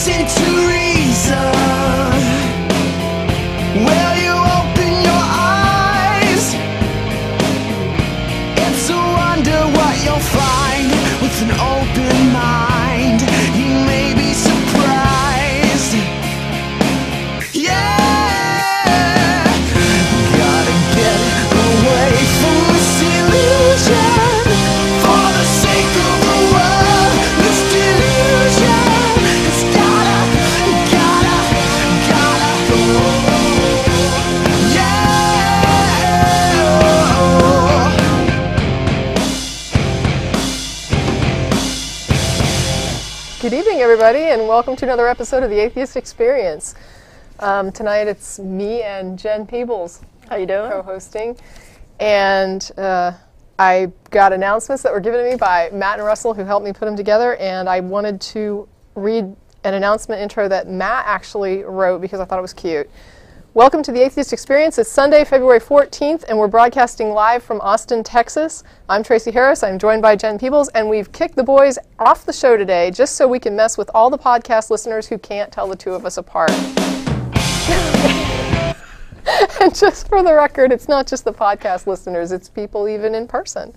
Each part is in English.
listen to reason? Will you open your eyes? It's a wonder what you'll find with an open mind. You may be surprised. Yeah, gotta get away from this illusion for the sake of the world. This delusion, it's gotta go. Good evening, everybody, and welcome to another episode of the Atheist Experience. Tonight it's me and Jen Peeples. How you doing? Co-hosting. And I got announcements that were given to me by Matt and Russell, who helped me put them together, and I wanted to read an announcement intro that Matt actually wrote because I thought it was cute. Welcome to the Atheist Experience. It's Sunday, February 14th, and we're broadcasting live from Austin, Texas. I'm Tracie Harris. I'm joined by Jen Peeples, and we've kicked the boys off the show today just so we can mess with all the podcast listeners who can't tell the two of us apart. And just for the record, it's not just the podcast listeners, it's people even in person.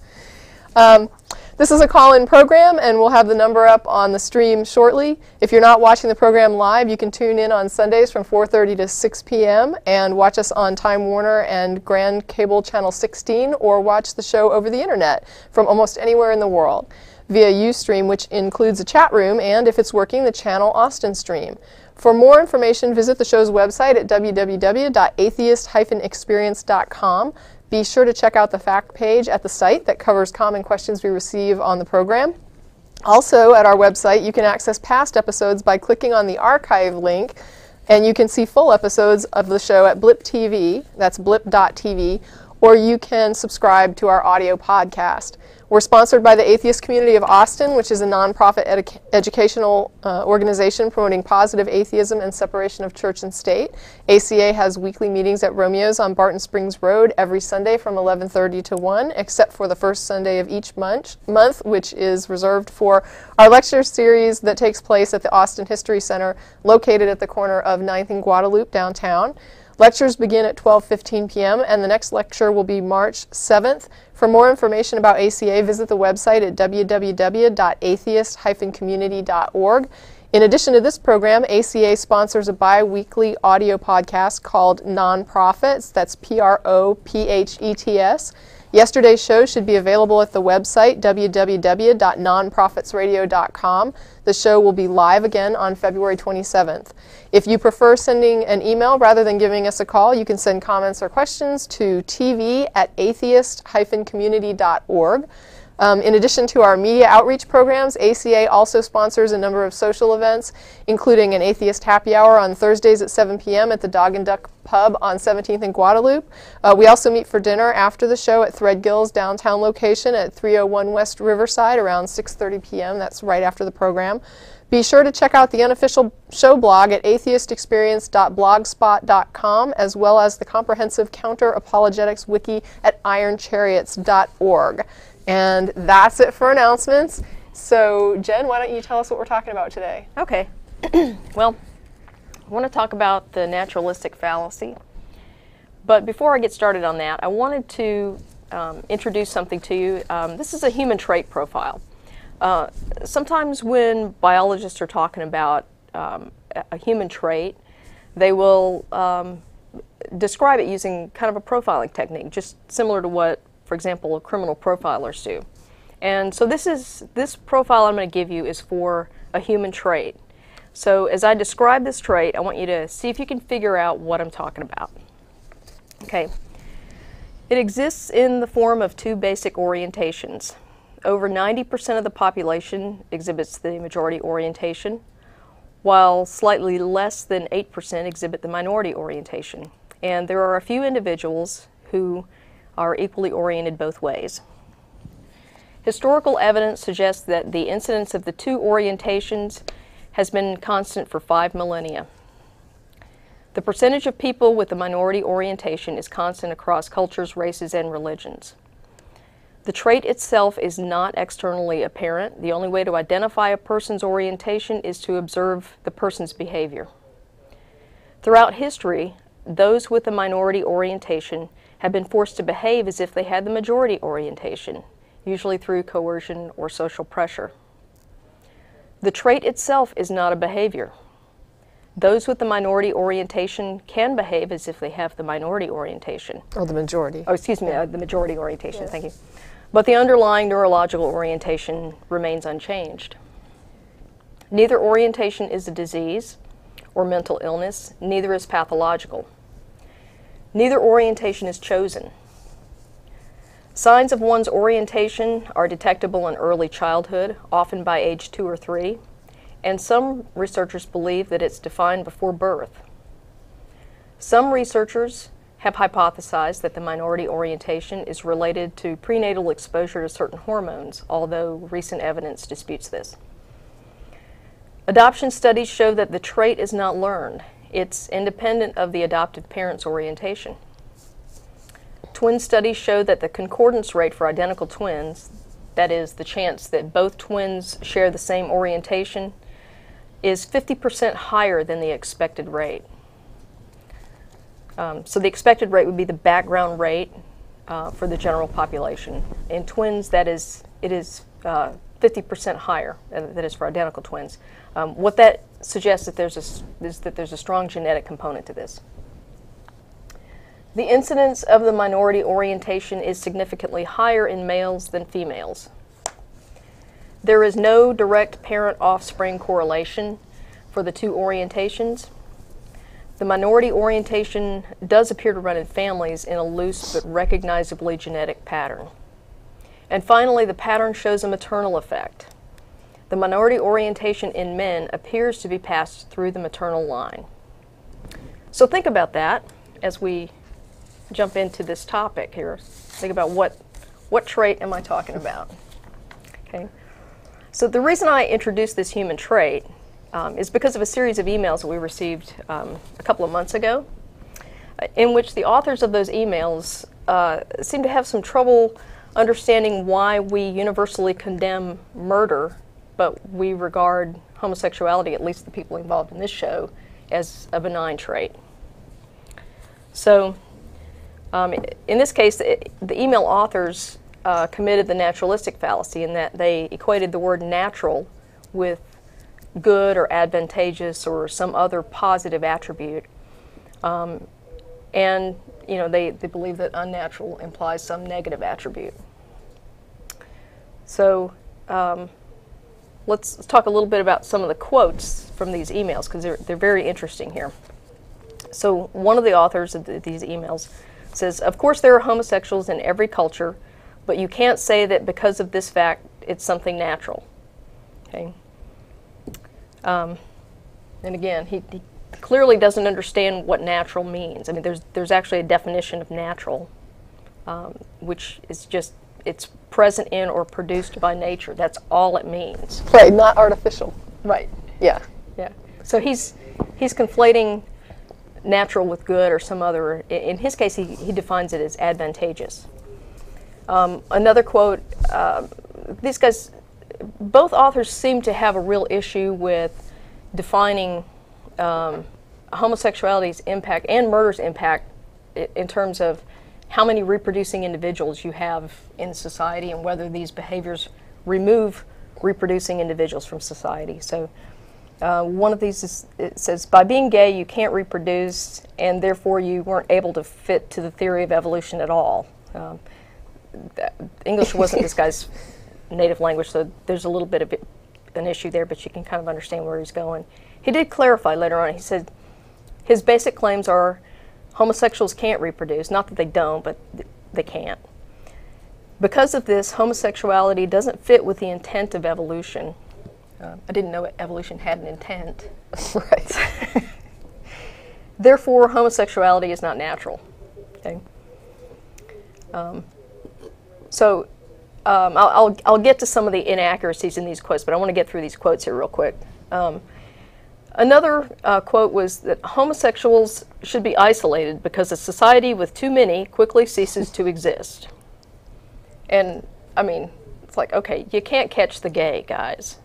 This is a call-in program, and we'll have the number up on the stream shortly. If you're not watching the program live, you can tune in on Sundays from 4:30 to 6 p.m. and watch us on Time Warner and Grand Cable Channel 16, or watch the show over the internet from almost anywhere in the world via Ustream, which includes a chat room, and if it's working, the Channel Austin stream. For more information, visit the show's website at www.atheist-experience.com. Be sure to check out the fact page at the site that covers common questions we receive on the program. Also, at our website, you can access past episodes by clicking on the archive link, and you can see full episodes of the show at Blip TV, that's blip.tv, or you can subscribe to our audio podcast. We're sponsored by the Atheist Community of Austin, which is a nonprofit educational organization promoting positive atheism and separation of church and state. ACA has weekly meetings at Romeo's on Barton Springs Road every Sunday from 11:30 to 1, except for the first Sunday of each month, which is reserved for our lecture series that takes place at the Austin History Center, located at the corner of 9th and Guadalupe downtown. Lectures begin at 12:15 p.m. and the next lecture will be March 7th. For more information about ACA, visit the website at www.atheist-community.org. In addition to this program, ACA sponsors a bi-weekly audio podcast called Non-Profits. That's PROPHETS. Yesterday's show should be available at the website www.nonprofitsradio.com. The show will be live again on February 27th. If you prefer sending an email rather than giving us a call, you can send comments or questions to tv@atheist-community.org. In addition to our media outreach programs, ACA also sponsors a number of social events, including an Atheist Happy Hour on Thursdays at 7 p.m. at the Dog and Duck Pub on 17th and Guadalupe. We also meet for dinner after the show at Threadgill's downtown location at 301 West Riverside around 6:30 p.m. That's right after the program. Be sure to check out the unofficial show blog at atheistexperience.blogspot.com, as well as the comprehensive counter-apologetics wiki at ironchariots.org. And that's it for announcements. So, Jen, why don't you tell us what we're talking about today? Okay. Well, I want to talk about the naturalistic fallacy. But before I get started on that, I wanted to introduce something to you. This is a human trait profile. Sometimes when biologists are talking about a human trait, they will describe it using kind of a profiling technique, just similar to what, for example, criminal profilers do. And so this profile I'm going to give you is for a human trait. So as I describe this trait, I want you to see if you can figure out what I'm talking about. Okay. It exists in the form of two basic orientations. Over 90% of the population exhibits the majority orientation, while slightly less than 8% exhibit the minority orientation. And there are a few individuals who are equally oriented both ways. Historical evidence suggests that the incidence of the two orientations has been constant for 5 millennia. The percentage of people with a minority orientation is constant across cultures, races, and religions. The trait itself is not externally apparent. The only way to identify a person's orientation is to observe the person's behavior. Throughout history, those with a minority orientation have been forced to behave as if they had the majority orientation, usually through coercion or social pressure. The trait itself is not a behavior. Those with the minority orientation can behave as if they have the minority orientation. Or the majority. Oh, excuse me, the majority orientation, yes. Thank you. But the underlying neurological orientation remains unchanged. Neither orientation is a disease or mental illness, neither is pathological. Neither orientation is chosen. Signs of one's orientation are detectable in early childhood, often by age 2 or 3, and some researchers believe that it's defined before birth. Some researchers have hypothesized that the minority orientation is related to prenatal exposure to certain hormones, although recent evidence disputes this. Adoption studies show that the trait is not learned. It's independent of the adoptive parent's orientation. Twin studies show that the concordance rate for identical twins, that is, the chance that both twins share the same orientation, is 50% higher than the expected rate. So the expected rate would be the background rate for the general population. In twins, it is 50% higher, that is for identical twins. What that suggests is that there's a strong genetic component to this. The incidence of the minority orientation is significantly higher in males than females. There is no direct parent-offspring correlation for the two orientations. The minority orientation does appear to run in families in a loose but recognizably genetic pattern. And finally, the pattern shows a maternal effect. The minority orientation in men appears to be passed through the maternal line. So think about that as we jump into this topic here. Think about what trait am I talking about? Okay. So the reason I introduced this human trait is because of a series of emails that we received a couple of months ago, in which the authors of those emails seem to have some trouble understanding why we universally condemn murder, but we regard homosexuality, at least the people involved in this show, as a benign trait. So in this case, the email authors committed the naturalistic fallacy in that they equated the word natural with good or advantageous or some other positive attribute. And they believe that unnatural implies some negative attribute. So let's talk a little bit about some of the quotes from these emails, because they're very interesting here. So one of the authors of these emails says, "Of course there are homosexuals in every culture, but you can't say that because of this fact it's something natural." Okay. And again, he clearly doesn't understand what natural means. I mean, there's actually a definition of natural, which is just, it's present in or produced by nature. That's all it means. Right, not artificial. Right. Yeah. Yeah. So he's conflating natural with good or some other. In his case, he defines it as advantageous. Another quote, these guys, both authors seem to have a real issue with defining homosexuality's impact and murder's impact in terms of how many reproducing individuals you have in society and whether these behaviors remove reproducing individuals from society. So one of these it says, by being gay you can't reproduce and therefore you weren't able to fit to the theory of evolution at all. English wasn't this guy's native language, so there's a little bit of an issue there, but you can kind of understand where he's going. He did clarify later on. He said his basic claims are homosexuals can't reproduce, not that they don't, but they can't. Because of this, homosexuality doesn't fit with the intent of evolution. I didn't know evolution had an intent. Right. Therefore, homosexuality is not natural. Okay. I'll get to some of the inaccuracies in these quotes, but I want to get through these quotes here real quick. Another quote was that homosexuals should be isolated because a society with too many quickly ceases to exist. And I mean, it's like, okay, you can't catch the gay, guys.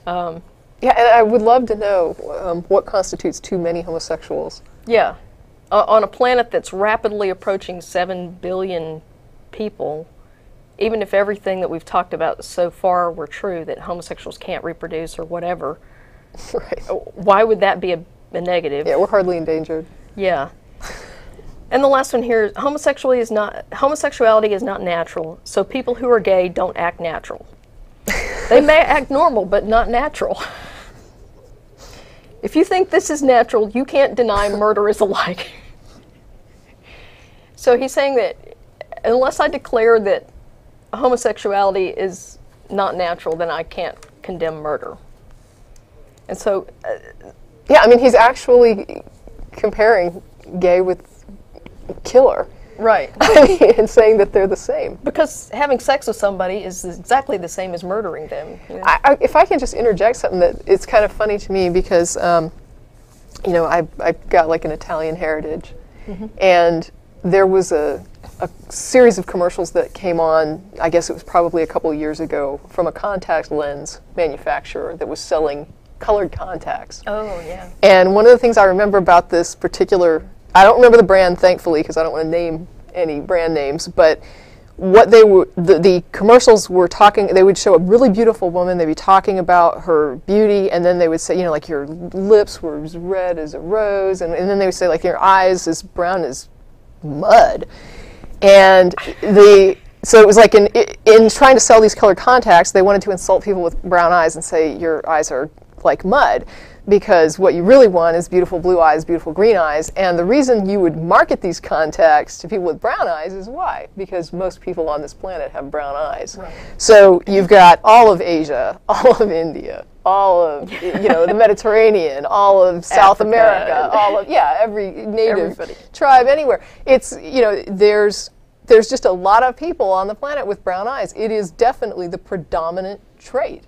Yeah, and I would love to know what constitutes too many homosexuals. Yeah. On a planet that's rapidly approaching 7 billion people, even if everything that we've talked about so far were true, that homosexuals can't reproduce or whatever, Right. why would that be a negative? Yeah, we're hardly endangered. Yeah. And the last one here is homosexuality is not natural, so people who are gay don't act natural. They may act normal, but not natural. If you think this is natural, you can't deny murder is alike. So he's saying that unless I declare that homosexuality is not natural, then I can't condemn murder. And so... yeah, I mean, he's actually comparing gay with killer. Right. I mean, and saying that they're the same. Because having sex with somebody is exactly the same as murdering them. You know? If I can just interject something, that it's kind of funny to me because, you know, I've got like an Italian heritage, and there was a series of commercials that came on, I guess it was probably a couple of years ago, from a contact lens manufacturer that was selling colored contacts. Oh, yeah. And one of the things I remember about this particular, I don't remember the brand, thankfully, because I don't want to name any brand names, but what they were, the commercials were talking, they would show a really beautiful woman, they'd be talking about her beauty, and then they would say, you know, like your lips were as red as a rose, and then they would say, like, your eyes as brown as mud. And so it was like in trying to sell these colored contacts, they wanted to insult people with brown eyes and say your eyes are like mud, because what you really want is beautiful blue eyes, beautiful green eyes. And the reason you would market these contacts to people with brown eyes is why? Because most people on this planet have brown eyes. Right. So you've got all of Asia, all of India, all of, you know, the Mediterranean, all of South America, all of, yeah, every native tribe anywhere. It's, you know, there's just a lot of people on the planet with brown eyes. It is definitely the predominant trait.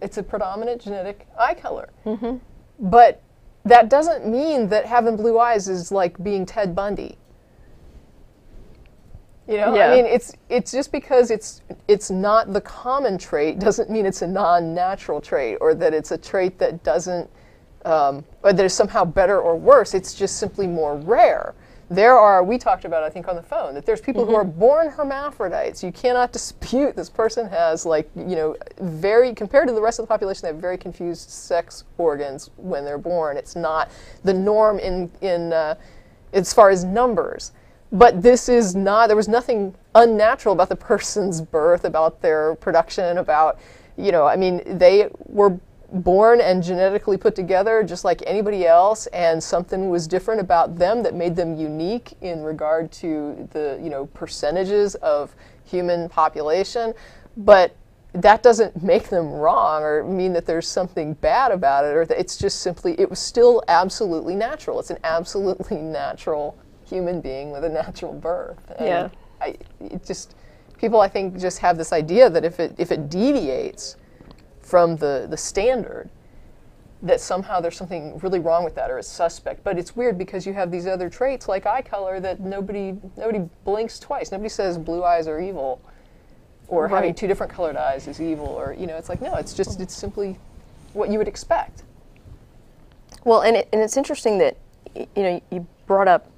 It's a predominant genetic eye color. Mm-hmm. But that doesn't mean that having blue eyes is like being Ted Bundy. You know, yeah. I mean, it's just because it's not the common trait doesn't mean it's a non-natural trait, or that it's a trait that doesn't, or that is somehow better or worse. It's just simply more rare. We talked about, I think on the phone, that there's people who are born hermaphrodites. You cannot dispute this person has, like, you know, compared to the rest of the population, they have very confused sex organs when they're born. It's not the norm in as far as numbers. But this is not, there was nothing unnatural about the person's birth, about their production, about, you know, I mean, they were born and genetically put together just like anybody else, and something was different about them that made them unique in regard to the, you know, percentages of human population. But that doesn't make them wrong or mean that there's something bad about it, or that it's just simply, it was still absolutely natural. It's an absolutely natural human being with a natural birth. And yeah. People I think just have this idea that if it deviates from the standard, that somehow there's something really wrong with that, or it's suspect. But it's weird because you have these other traits like eye color that nobody blinks twice. Nobody says blue eyes are evil, or having two different colored eyes is evil, or, you know, it's like, no, it's simply what you would expect. Well, and it's interesting that, you know, you brought up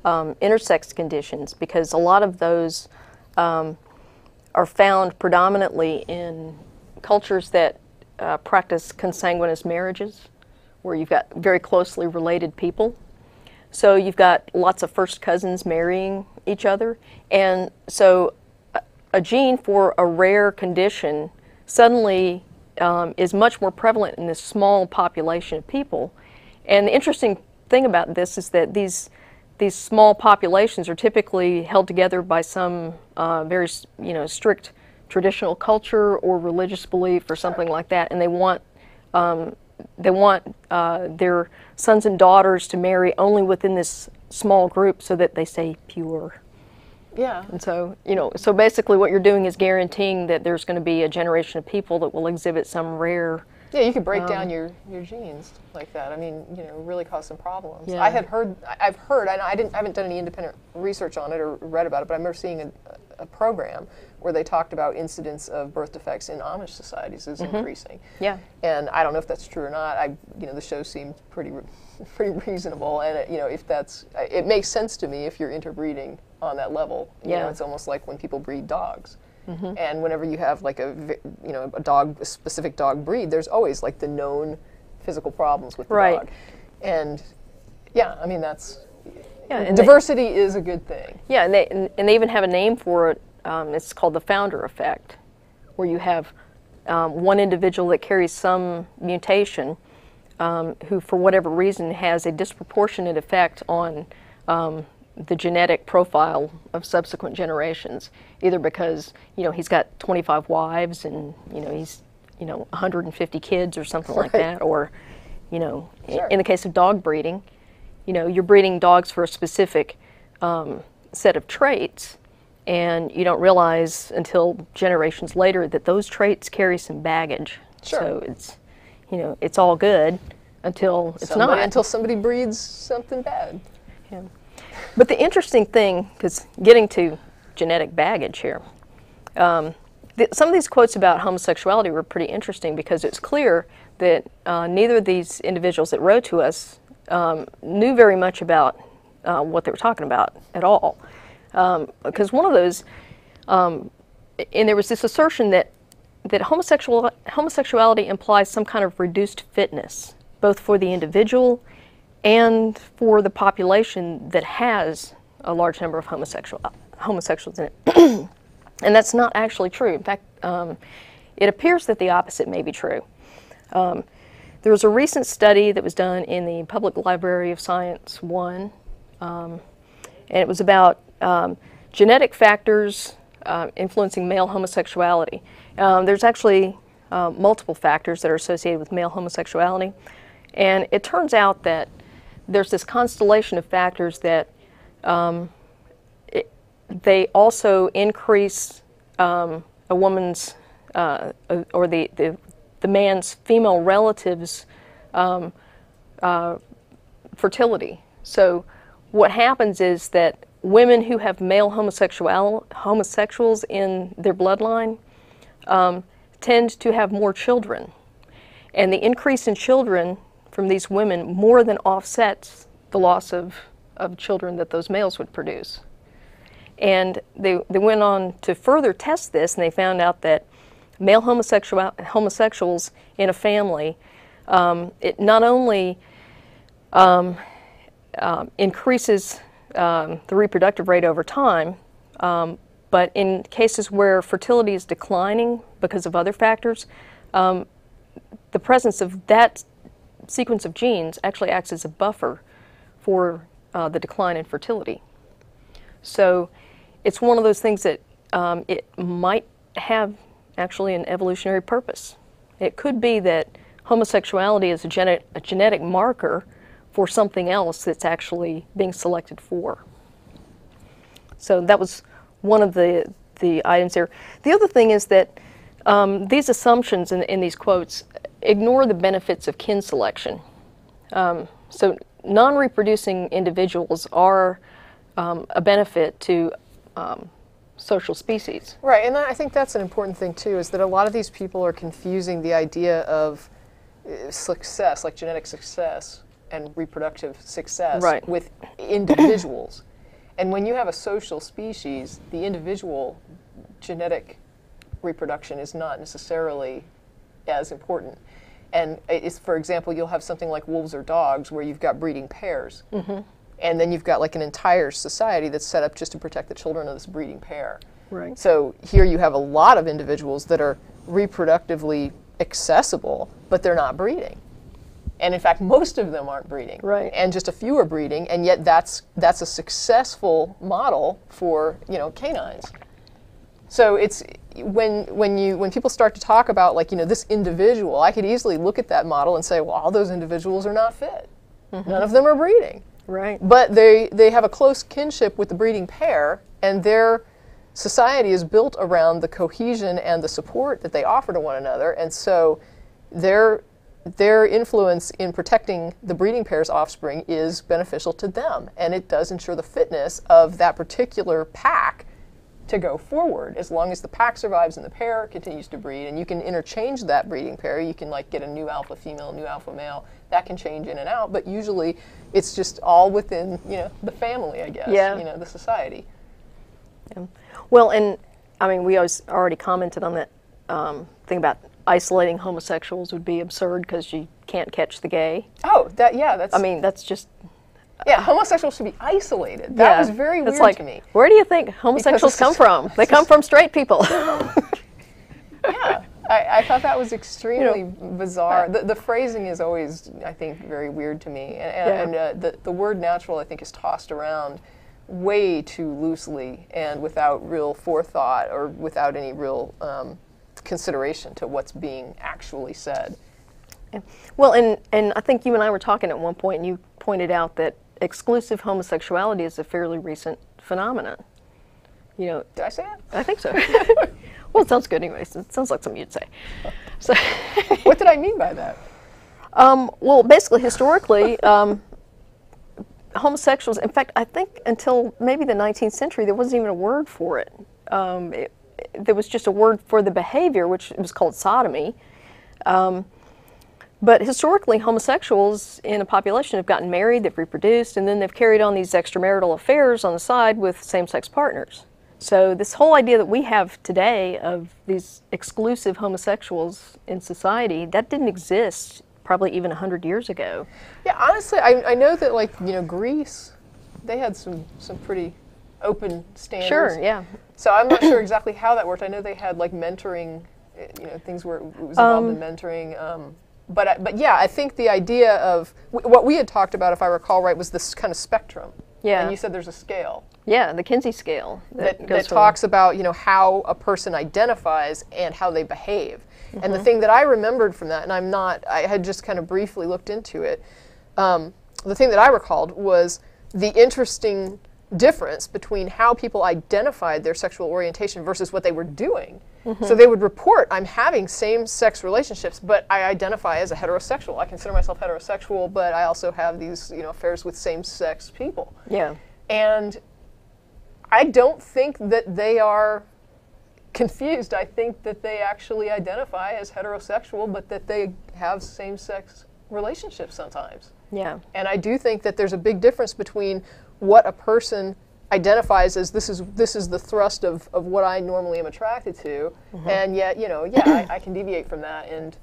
intersex conditions, because a lot of those are found predominantly in cultures that practice consanguineous marriages, where you've got very closely related people. So you've got lots of first cousins marrying each other. And so a gene for a rare condition suddenly is much more prevalent in this small population of people. And the interesting thing about this is that these small populations are typically held together by some very, you know, strict traditional culture or religious belief or something like that, and they want their sons and daughters to marry only within this small group so that they stay pure. Yeah. And so, you know, so basically what you're doing is guaranteeing that there's going to be a generation of people that will exhibit some rare Yeah, you could break down your genes like that. I mean, you know, really cause some problems. Yeah. I've heard, I haven't done any independent research on it or read about it, but I remember seeing a program where they talked about incidence of birth defects in Amish societies is increasing. Yeah. And I don't know if that's true or not. You know, the show seemed pretty reasonable, and you know, if that's, it makes sense to me if you're interbreeding on that level. You know, it's almost like when people breed dogs. And whenever you have like a specific dog breed, there's always like the known physical problems with the dog. And yeah, I mean, that's, diversity is a good thing. Yeah, and they even have a name for it. It's called the founder effect, where you have one individual that carries some mutation who, for whatever reason, has a disproportionate effect on the genetic profile of subsequent generations, either because, you know, he's got 25 wives and, you know, he's, you know, 150 kids or something like that, or, you know, in the case of dog breeding, you know, you're breeding dogs for a specific set of traits, and you don't realize until generations later that those traits carry some baggage. So it's, you know, it's all good until it's not. Until somebody breeds something bad. Yeah. But the interesting thing, because getting to genetic baggage here, some of these quotes about homosexuality were pretty interesting because it's clear that neither of these individuals that wrote to us knew very much about what they were talking about at all. Because one of those, and there was this assertion that homosexuality implies some kind of reduced fitness, both for the individual and for the population that has a large number of homosexuals in it. And that's not actually true. In fact, it appears that the opposite may be true. There was a recent study that was done in the Public Library of Science 1, and it was about genetic factors influencing male homosexuality. There's actually multiple factors that are associated with male homosexuality, and it turns out that there's this constellation of factors that they also increase a woman's or the man's female relatives' fertility. So what happens is that women who have male homosexuals in their bloodline tend to have more children, and the increase in children from these women more than offsets the loss of children that those males would produce. And they went on to further test this, and they found out that male homosexuals in a family, it not only increases the reproductive rate over time, but in cases where fertility is declining because of other factors, the presence of that sequence of genes actually acts as a buffer for the decline in fertility. So it's one of those things that it might have actually an evolutionary purpose. It could be that homosexuality is a genetic marker for something else that's actually being selected for. So that was one of the items there. The other thing is that these assumptions in these quotes ignore the benefits of kin selection. So non-reproducing individuals are a benefit to social species. Right, and I think that's an important thing too, is that a lot of these people are confusing the idea of success, like genetic success and reproductive success, with individuals. And when you have a social species, the individual genetic reproduction is not necessarily as important. And it's, for example, you'll have something like wolves or dogs where you've got breeding pairs. And then you've got like an entire society that's set up just to protect the children of this breeding pair. Right. So here you have a lot of individuals that are reproductively accessible, but they're not breeding. And in fact, most of them aren't breeding. Right. And just a few are breeding, and yet that's a successful model for, you know, canines. So it's when people start to talk about, like, you know, this individual, I could easily look at that model and say, well, all those individuals are not fit. None of them are breeding. Right. But they have a close kinship with the breeding pair, and their society is built around the cohesion and the support that they offer to one another. And so their influence in protecting the breeding pair's offspring is beneficial to them, and it does ensure the fitness of that particular pack to go forward, as long as the pack survives and the pair continues to breed. And you can interchange that breeding pair. You can like get a new alpha female, a new alpha male. That can change in and out, but usually it's just all within, you know, the family, I guess. Yeah. You know, the society. Yeah. Well, and I mean, we already commented on that thing about isolating homosexuals would be absurd because you can't catch the gay. Oh, that's. I mean, that's just. Yeah, homosexuals should be isolated. That was very weird like, to me. Where do you think homosexuals come from? They come from straight people. Yeah, I thought that was extremely bizarre. The phrasing is always, I think, very weird to me. And the word natural, I think, is tossed around way too loosely and without real forethought or without any real consideration to what's being actually said. Yeah. Well, and I think you and I were talking at one point, and you pointed out that exclusive homosexuality is a fairly recent phenomenon. You know, Did I say that? I think so. Well, it sounds good anyways. It sounds like something you'd say. So, what did I mean by that? well, basically, historically, homosexuals, in fact, I think until maybe the 19th century, there wasn't even a word for it. There was just a word for the behavior, which was called sodomy. But historically, homosexuals in a population have gotten married, they've reproduced, and then they've carried on these extramarital affairs on the side with same-sex partners. So this whole idea that we have today of these exclusive homosexuals in society, that didn't exist probably even 100 years ago. Yeah, honestly, I know that, like, you know, Greece, they had some pretty open standards. Sure, yeah. So I'm not sure exactly how that worked. I know they had, like, mentoring, you know, things where it was involved in mentoring. But yeah, I think the idea of what we had talked about, if I recall right, was this kind of spectrum. Yeah. And you said there's a scale. Yeah, the Kinsey scale. That talks about, you know, how a person identifies and how they behave. Mm-hmm. And the thing that I remembered from that, and I had just kind of briefly looked into it, the thing that I recalled was the interesting difference between how people identified their sexual orientation versus what they were doing. Mm-hmm. So they would report, I'm having same-sex relationships, but I identify as a heterosexual. I consider myself heterosexual, but I also have these, you know, affairs with same-sex people. Yeah. And I don't think that they are confused. I think that they actually identify as heterosexual, but that they have same-sex relationships sometimes. Yeah. And I do think that there's a big difference between what a person identifies as this is the thrust of what I normally am attracted to, mm-hmm. and yet, you know, yeah, I can deviate from that. And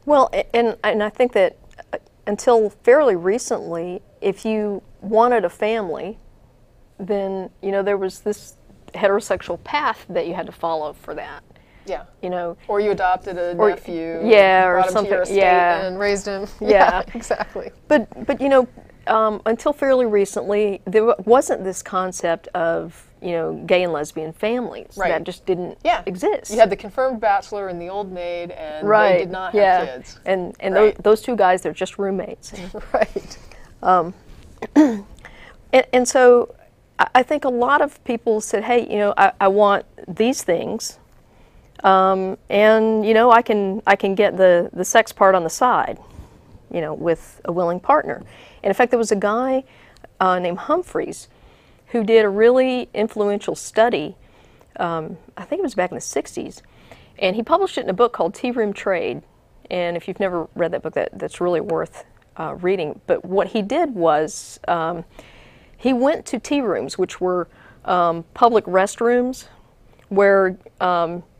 well, and I think that until fairly recently, if you wanted a family, then, you know, there was this heterosexual path that you had to follow for that. Yeah. You know, or you adopted a nephew. Yeah, or brought him something. To your estate and raised him. Yeah, exactly. But you know, until fairly recently, there wasn't this concept of, you know, gay and lesbian families. Right. That just didn't exist. You had the confirmed bachelor and the old maid, and they did not have kids. And those two guys, they're just roommates. Right. And so I think a lot of people said, hey, you know, I want these things, and, you know, I can get the sex part on the side, you know, with a willing partner. And in fact, there was a guy named Humphreys who did a really influential study, I think it was back in the 60s, and he published it in a book called Tea Room Trade. And if you've never read that book, that's really worth reading. But what he did was he went to tea rooms, which were public restrooms where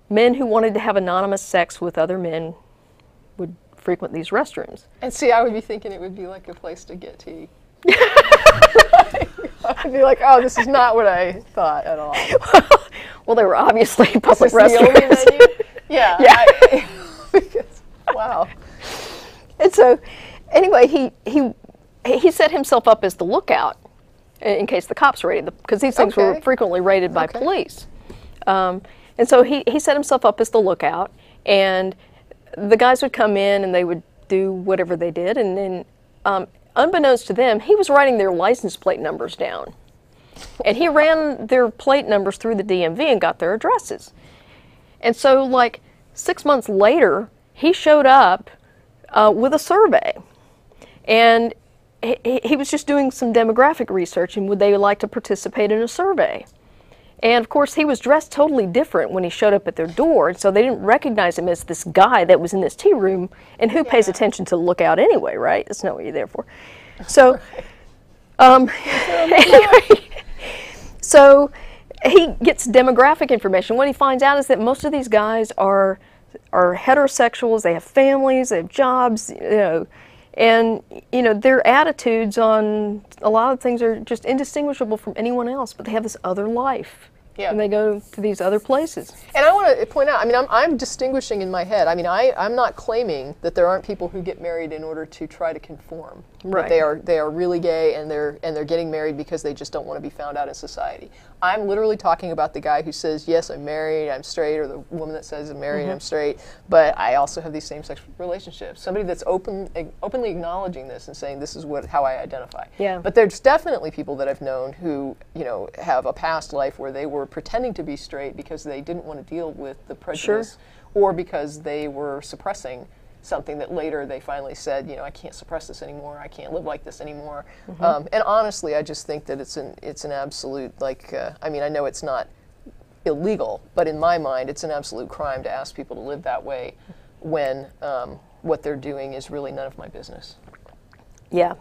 men who wanted to have anonymous sex with other men would frequent these restrooms. And see, I would be thinking it would be like a place to get tea. I'd be like, oh, this is not what I thought at all. Well, they were obviously public restrooms. The only menu? Yeah. Yeah. Wow. And so, anyway, he set himself up as the lookout in case the cops raided, because these things were frequently raided by police. And so he set himself up as the lookout, and the guys would come in and they would do whatever they did, and then unbeknownst to them, he was writing their license plate numbers down. And he ran their plate numbers through the DMV and got their addresses. And so, like, 6 months later, he showed up with a survey, and he was just doing some demographic research, and would they like to participate in a survey? And of course, he was dressed totally different when he showed up at their door, and so they didn't recognize him as this guy that was in this tea room, and who pays attention to the lookout anyway, right? That's not what you're there for. So, anyway, so he gets demographic information. What he finds out is that most of these guys are heterosexuals, they have families, they have jobs, you know, and, you know, their attitudes on a lot of things are just indistinguishable from anyone else, but they have this other life. Yeah. And they go to these other places. And I want to point out, I mean, I'm distinguishing in my head. I mean, I'm not claiming that there aren't people who get married in order to try to conform. Right. That they are really gay and they're getting married because they just don't want to be found out in society. I'm literally talking about the guy who says, yes, I'm married, I'm straight, or the woman that says I'm married, I'm straight, but I also have these same-sex relationships. Somebody that's openly acknowledging this and saying this is how I identify. Yeah. But there's definitely people that I've known who, you know, have a past life where they were pretending to be straight because they didn't want to deal with the prejudice, or because they were suppressing something that later they finally said, you know, I can't suppress this anymore, I can't live like this anymore. And honestly, I just think that it's an absolute, like, I mean, I know it's not illegal, but in my mind, it's an absolute crime to ask people to live that way when what they're doing is really none of my business. Yeah.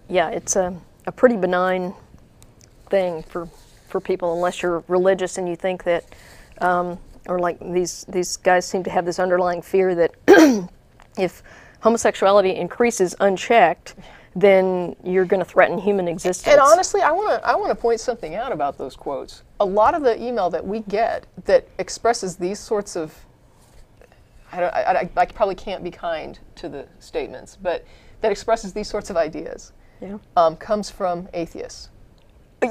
Yeah, it's a pretty benign thing for people, unless you're religious and you think that, or like these guys seem to have this underlying fear that if homosexuality increases unchecked, then you're going to threaten human existence. And honestly, I want to point something out about those quotes. A lot of the email that we get that expresses these sorts of, I probably can't be kind to the statements, but that expresses these sorts of ideas, comes from atheists.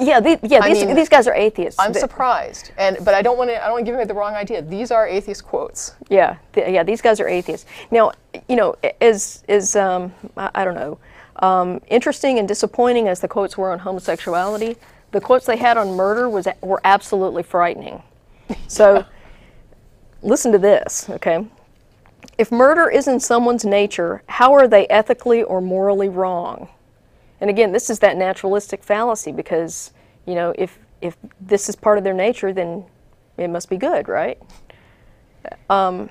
Yeah, these guys are atheists. I'm surprised, but I don't want to give away the wrong idea. These are atheist quotes. Yeah, these guys are atheists. Now, you know, I don't know, interesting and disappointing as the quotes were on homosexuality, the quotes they had on murder were absolutely frightening. So, listen to this, okay? If murder is in someone's nature, how are they ethically or morally wrong? And again, this is that naturalistic fallacy, because, you know, if this is part of their nature, then it must be good, right? And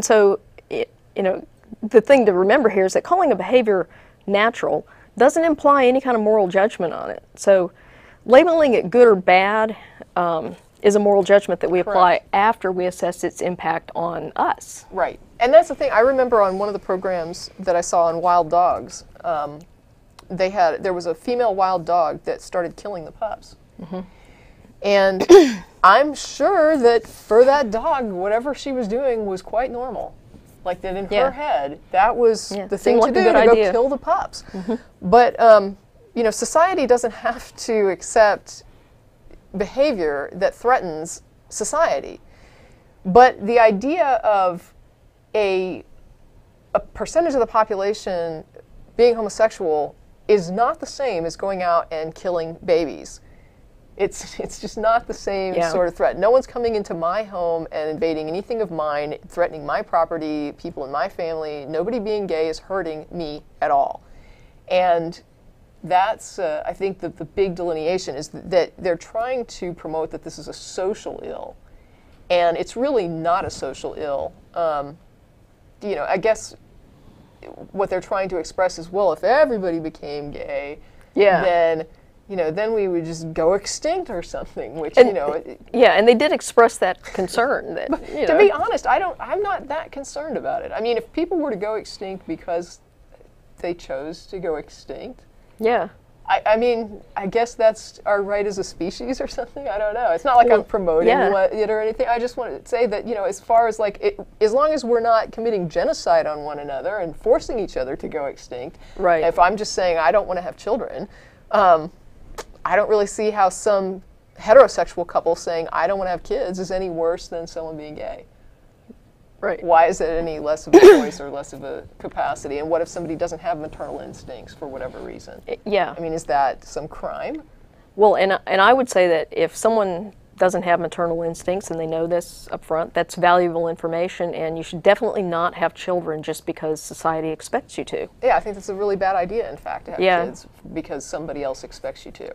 so, you know, the thing to remember here is that calling a behavior natural doesn't imply any kind of moral judgment on it. So labeling it good or bad is a moral judgment that we apply after we assess its impact on us. Right. And that's the thing. I remember on one of the programs that I saw on wild dogs, there was a female wild dog that started killing the pups. And I'm sure that for that dog, whatever she was doing was quite normal. Like that in her head, that was the thing to do, to go kill the pups. But, you know, society doesn't have to accept behavior that threatens society. But the idea of a percentage of the population being homosexual is not the same as going out and killing babies. It's just not the same sort of threat. No one's coming into my home and invading anything of mine, threatening my property, people in my family. Nobody being gay is hurting me at all. And that's, I think, the big delineation is that they're trying to promote that this is a social ill. And it's really not a social ill. You know, I guess what they're trying to express is, well, if everybody became gay, then, you know, then we would just go extinct or something, which, you know. And they did express that concern. That, you know. To be honest, I'm not that concerned about it. I mean, if people were to go extinct because they chose to go extinct, I mean, I guess that's our right as a species or something. I don't know. It's not like I'm promoting it or anything. I just want to say that, you know, as far as like, as long as we're not committing genocide on one another and forcing each other to go extinct, if I'm just saying I don't want to have children, I don't really see how some heterosexual couple saying I don't want to have kids is any worse than someone being gay. Right. Why is it any less of a choice or less of a capacity? And what if somebody doesn't have maternal instincts for whatever reason? I mean, is that some crime? Well, and I would say that if someone doesn't have maternal instincts, and they know this up front. That's valuable information, and you should definitely not have children just because society expects you to. Yeah, I think that's a really bad idea, in fact, to have kids because somebody else expects you to.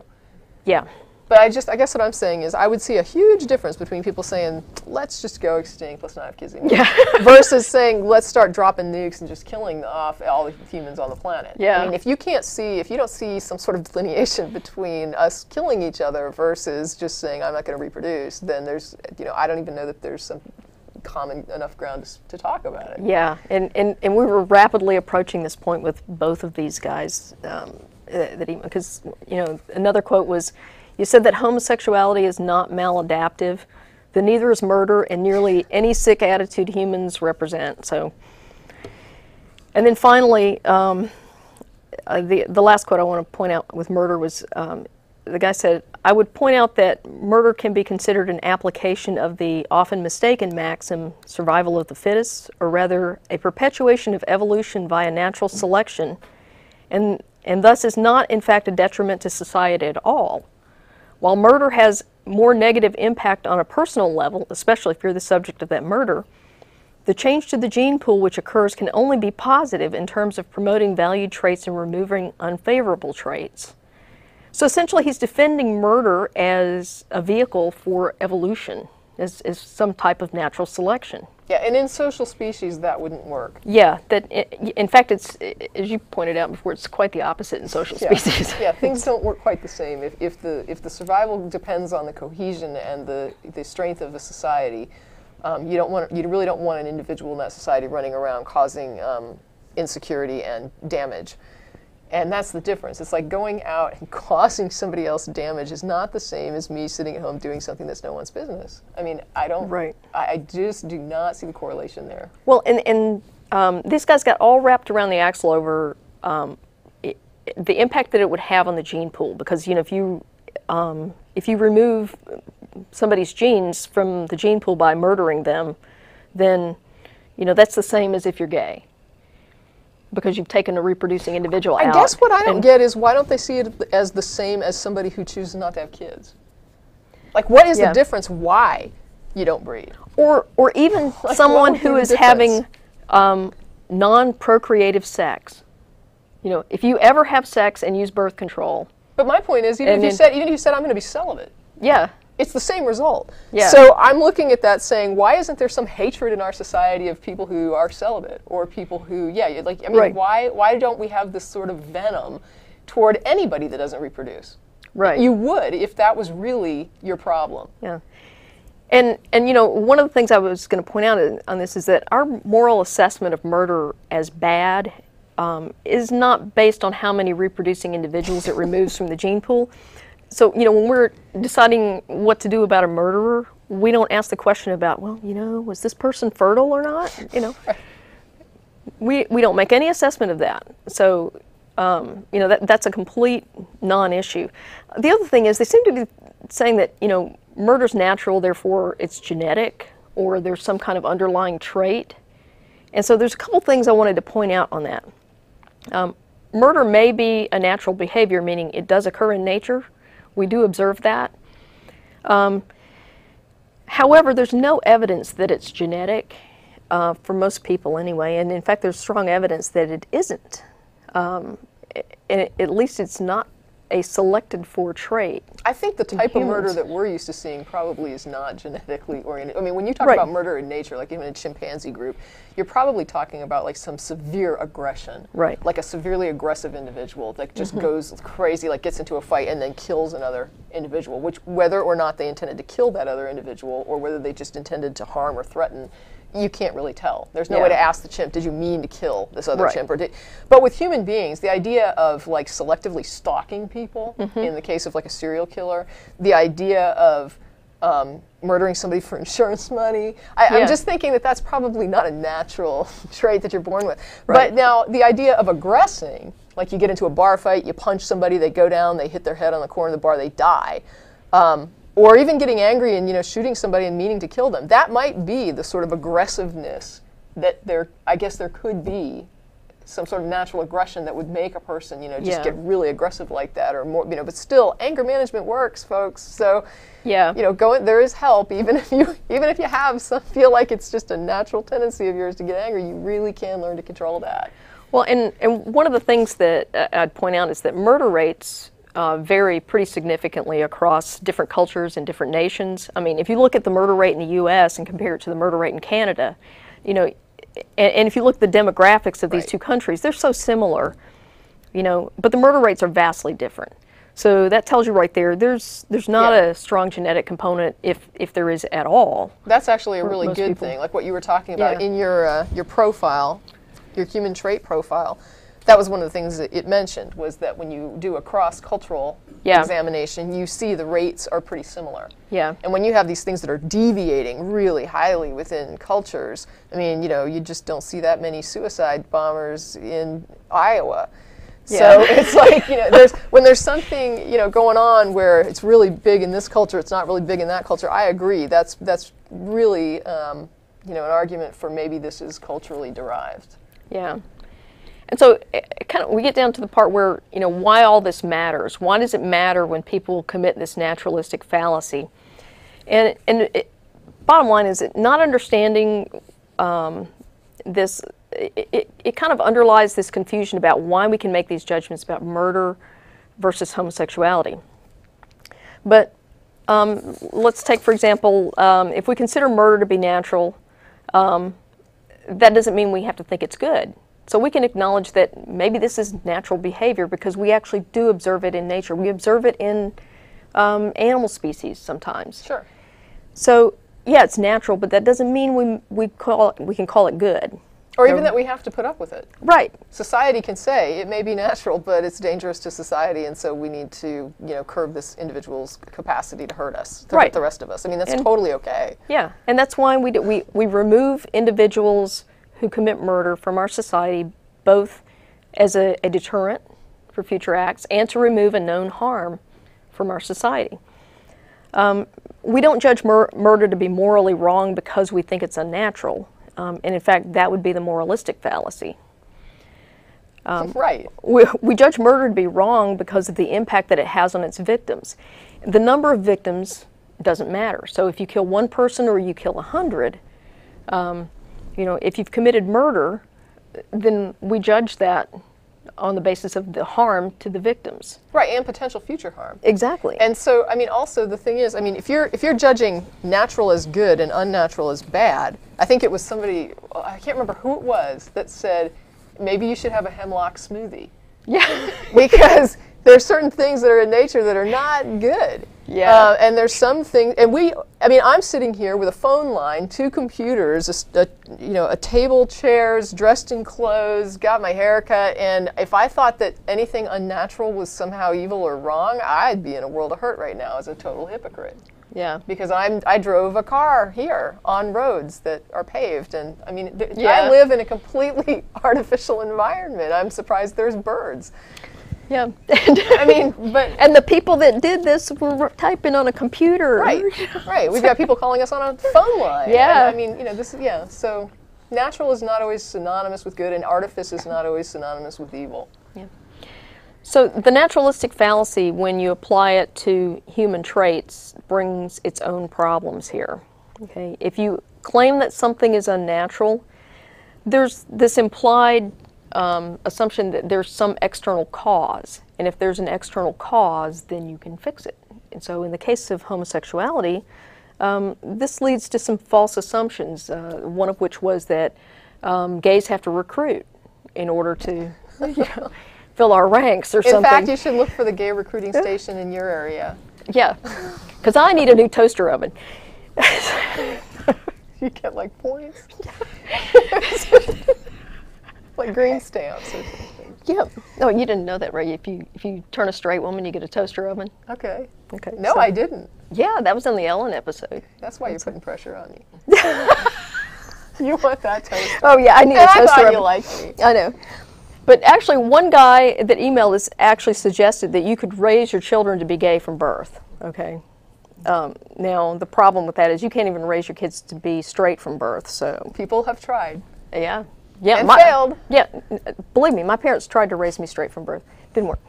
Yeah. But I guess what I'm saying is I would see a huge difference between people saying, let's just go extinct, let's not have kids anymore, versus saying, let's start dropping nukes and just killing off all the humans on the planet. Yeah. I mean, if you don't see some sort of delineation between us killing each other versus just saying, I'm not going to reproduce, then there's, I don't even know that there's some common enough ground to talk about it. Yeah, and we were rapidly approaching this point with both of these guys, because, another quote was, you said that homosexuality is not maladaptive, then neither is murder and nearly any sick attitude humans represent. So, and then finally, the last quote I want to point out with murder was, the guy said, I would point out that murder can be considered an application of the often mistaken maxim, survival of the fittest, or rather a perpetuation of evolution via natural selection, and thus is not in fact a detriment to society at all. While murder has more negative impact on a personal level, especially if you're the subject of that murder, the change to the gene pool which occurs can only be positive in terms of promoting valued traits and removing unfavorable traits. So essentially he's defending murder as a vehicle for evolution, as some type of natural selection. Yeah, and in social species that wouldn't work. Yeah, in fact, it's, as you pointed out before, it's quite the opposite in social species. Yeah, things don't work quite the same. If the survival depends on the cohesion and the strength of a society, you really don't want an individual in that society running around causing insecurity and damage. And that's the difference. It's like going out and causing somebody else damage is not the same as me sitting at home doing something that's no one's business. I mean, I just do not see the correlation there. Well, and these guys got all wrapped around the axle over the impact that it would have on the gene pool, because if you remove somebody's genes from the gene pool by murdering them, then that's the same as if you're gay, because you've taken a reproducing individual out. I guess what I don't get is, why don't they see it as the same as somebody who chooses not to have kids? Like, what is the difference why you don't breed? Or even like, someone who is having non-procreative sex. If you ever have sex and use birth control. But my point is, even if you said I'm going to be celibate. Yeah. It's the same result. Yeah. So I'm looking at that saying, why isn't there some hatred in our society of people who are celibate, or people who, why don't we have this sort of venom toward anybody that doesn't reproduce? Right. You would if that was really your problem. Yeah. And one of the things I was going to point out on this is that our moral assessment of murder as bad is not based on how many reproducing individuals it removes from the gene pool. So, when we're deciding what to do about a murderer, we don't ask the question about, well, was this person fertile or not? We don't make any assessment of that. So, that's a complete non-issue. The other thing is, they seem to be saying that, murder's natural, therefore it's genetic, or there's some kind of underlying trait. And so there's a couple things I wanted to point out on that. Murder may be a natural behavior, meaning it does occur in nature. We do observe that. However, there's no evidence that it's genetic, for most people anyway, and in fact there's strong evidence that it isn't. And at least it's not a selected for trait. I think the type of murder that we're used to seeing probably is not genetically oriented. I mean, when you talk about murder in nature, like even a chimpanzee group, you're probably talking about like some severe aggression. Right. Like a severely aggressive individual that just goes crazy, like gets into a fight and then kills another individual, which whether or not they intended to kill that other individual or whether they just intended to harm or threaten, you can't really tell. There's no way to ask the chimp, did you mean to kill this other chimp? But with human beings, the idea of like selectively stalking people, in the case of like a serial killer, the idea of murdering somebody for insurance money, I'm just thinking that that's probably not a natural trait that you're born with. But now the idea of aggressing, like you get into a bar fight, you punch somebody, they go down, they hit their head on the corner of the bar, they die. Or even getting angry and shooting somebody and meaning to kill them. That might be the sort of aggressive-ness that I guess there could be some sort of natural aggression that would make a person, just Yeah. get really aggressive like that, or more, but still, anger management works, folks. So, Yeah. there is help, even if you feel like it's just a natural tendency of yours to get angry. You really can learn to control that. Well, and one of the things that I'd point out is that murder rates vary pretty significantly across different cultures and different nations. I mean, if you look at the murder rate in the U.S. and compare it to the murder rate in Canada, and if you look at the demographics of these Right. two countries, they're so similar, but the murder rates are vastly different. So that tells you right there, there's not Yeah. a strong genetic component if there is at all. That's actually a For really most good people. thing, like what you were talking about Yeah. in your profile, your human trait profile. That was one of the things that it mentioned, was that when you do a cross-cultural Yeah. examination, you see the rates are pretty similar. Yeah. And when you have these things that are deviating really highly within cultures, I mean, you just don't see that many suicide bombers in Iowa. So Yeah. it's like, when there's something, going on where it's really big in this culture, it's not really big in that culture, I agree. That's really, an argument for maybe this is culturally derived. Yeah. And so we get down to the part where, why all this matters. Why does it matter when people commit this naturalistic fallacy? And bottom line is that not understanding this, it kind of underlies this confusion about why we can make these judgments about murder versus homosexuality. But let's take, for example, if we consider murder to be natural, that doesn't mean we have to think it's good. So we can acknowledge that maybe this is natural behavior because we actually do observe it in nature. We observe it in animal species sometimes. Sure. So yeah, it's natural, but that doesn't mean we can call it good. Or even that we have to put up with it. Right. Society can say it may be natural, but it's dangerous to society, and so we need to, curb this individual's capacity to hurt us, to hurt the rest of us. I mean, that's totally okay. Yeah, and that's why we remove individuals who commit murder from our society, both as a deterrent for future acts and to remove a known harm from our society. We don't judge murder to be morally wrong because we think it's unnatural. And in fact, that would be the moralistic fallacy. Right. We judge murder to be wrong because of the impact that it has on its victims. The number of victims doesn't matter. So if you kill one person or you kill 100, if you've committed murder, then we judge that on the basis of the harm to the victims. Right, and potential future harm. Exactly. And so, also the thing is, if you're judging natural as good and unnatural as bad, I think it was somebody, I can't remember who it was, that said, maybe you should have a hemlock smoothie. Yeah. Because there's certain things that are in nature that are not good. Yeah. And there's some things, and I'm sitting here with a phone line, 2 computers, a table, chairs, dressed in clothes, got my hair cut, and if I thought that anything unnatural was somehow evil or wrong, I'd be in a world of hurt right now as a total hypocrite. Yeah. Because I drove a car here on roads that are paved, and Yeah. I live in a completely artificial environment. I'm surprised there's birds. Yeah. And the people that did this were typing on a computer. Right, right. We've got people calling us on a phone line. Yeah. And, so natural is not always synonymous with good, and artifice is not always synonymous with evil. Yeah. So the naturalistic fallacy, when you apply it to human traits, brings its own problems here. Okay. If you claim that something is unnatural, there's this implied assumption that there's some external cause, and if there's an external cause, then you can fix it. And so in the case of homosexuality, this leads to some false assumptions, one of which was that gays have to recruit in order to fill our ranks or something. In fact, you should look for the gay recruiting station in your area. Yeah, because I need a new toaster oven. You get like points. Like green stamps or something. Yeah. Oh, you didn't know that, right? If you turn a straight woman, you get a toaster oven. Okay. Okay. No, so- I didn't. Yeah, that was on the Ellen episode. That's why you're putting pressure on me. You want that toaster. Oh yeah, I need a And I toaster thought oven. you liked me. I know. But actually, one guy that emailed us actually suggested that you could raise your children to be gay from birth. Okay. Now the problem with that is you can't even raise your kids to be straight from birth. So People have tried. yeah. Yeah, and failed. Yeah, believe me, my parents tried to raise me straight from birth. Didn't work.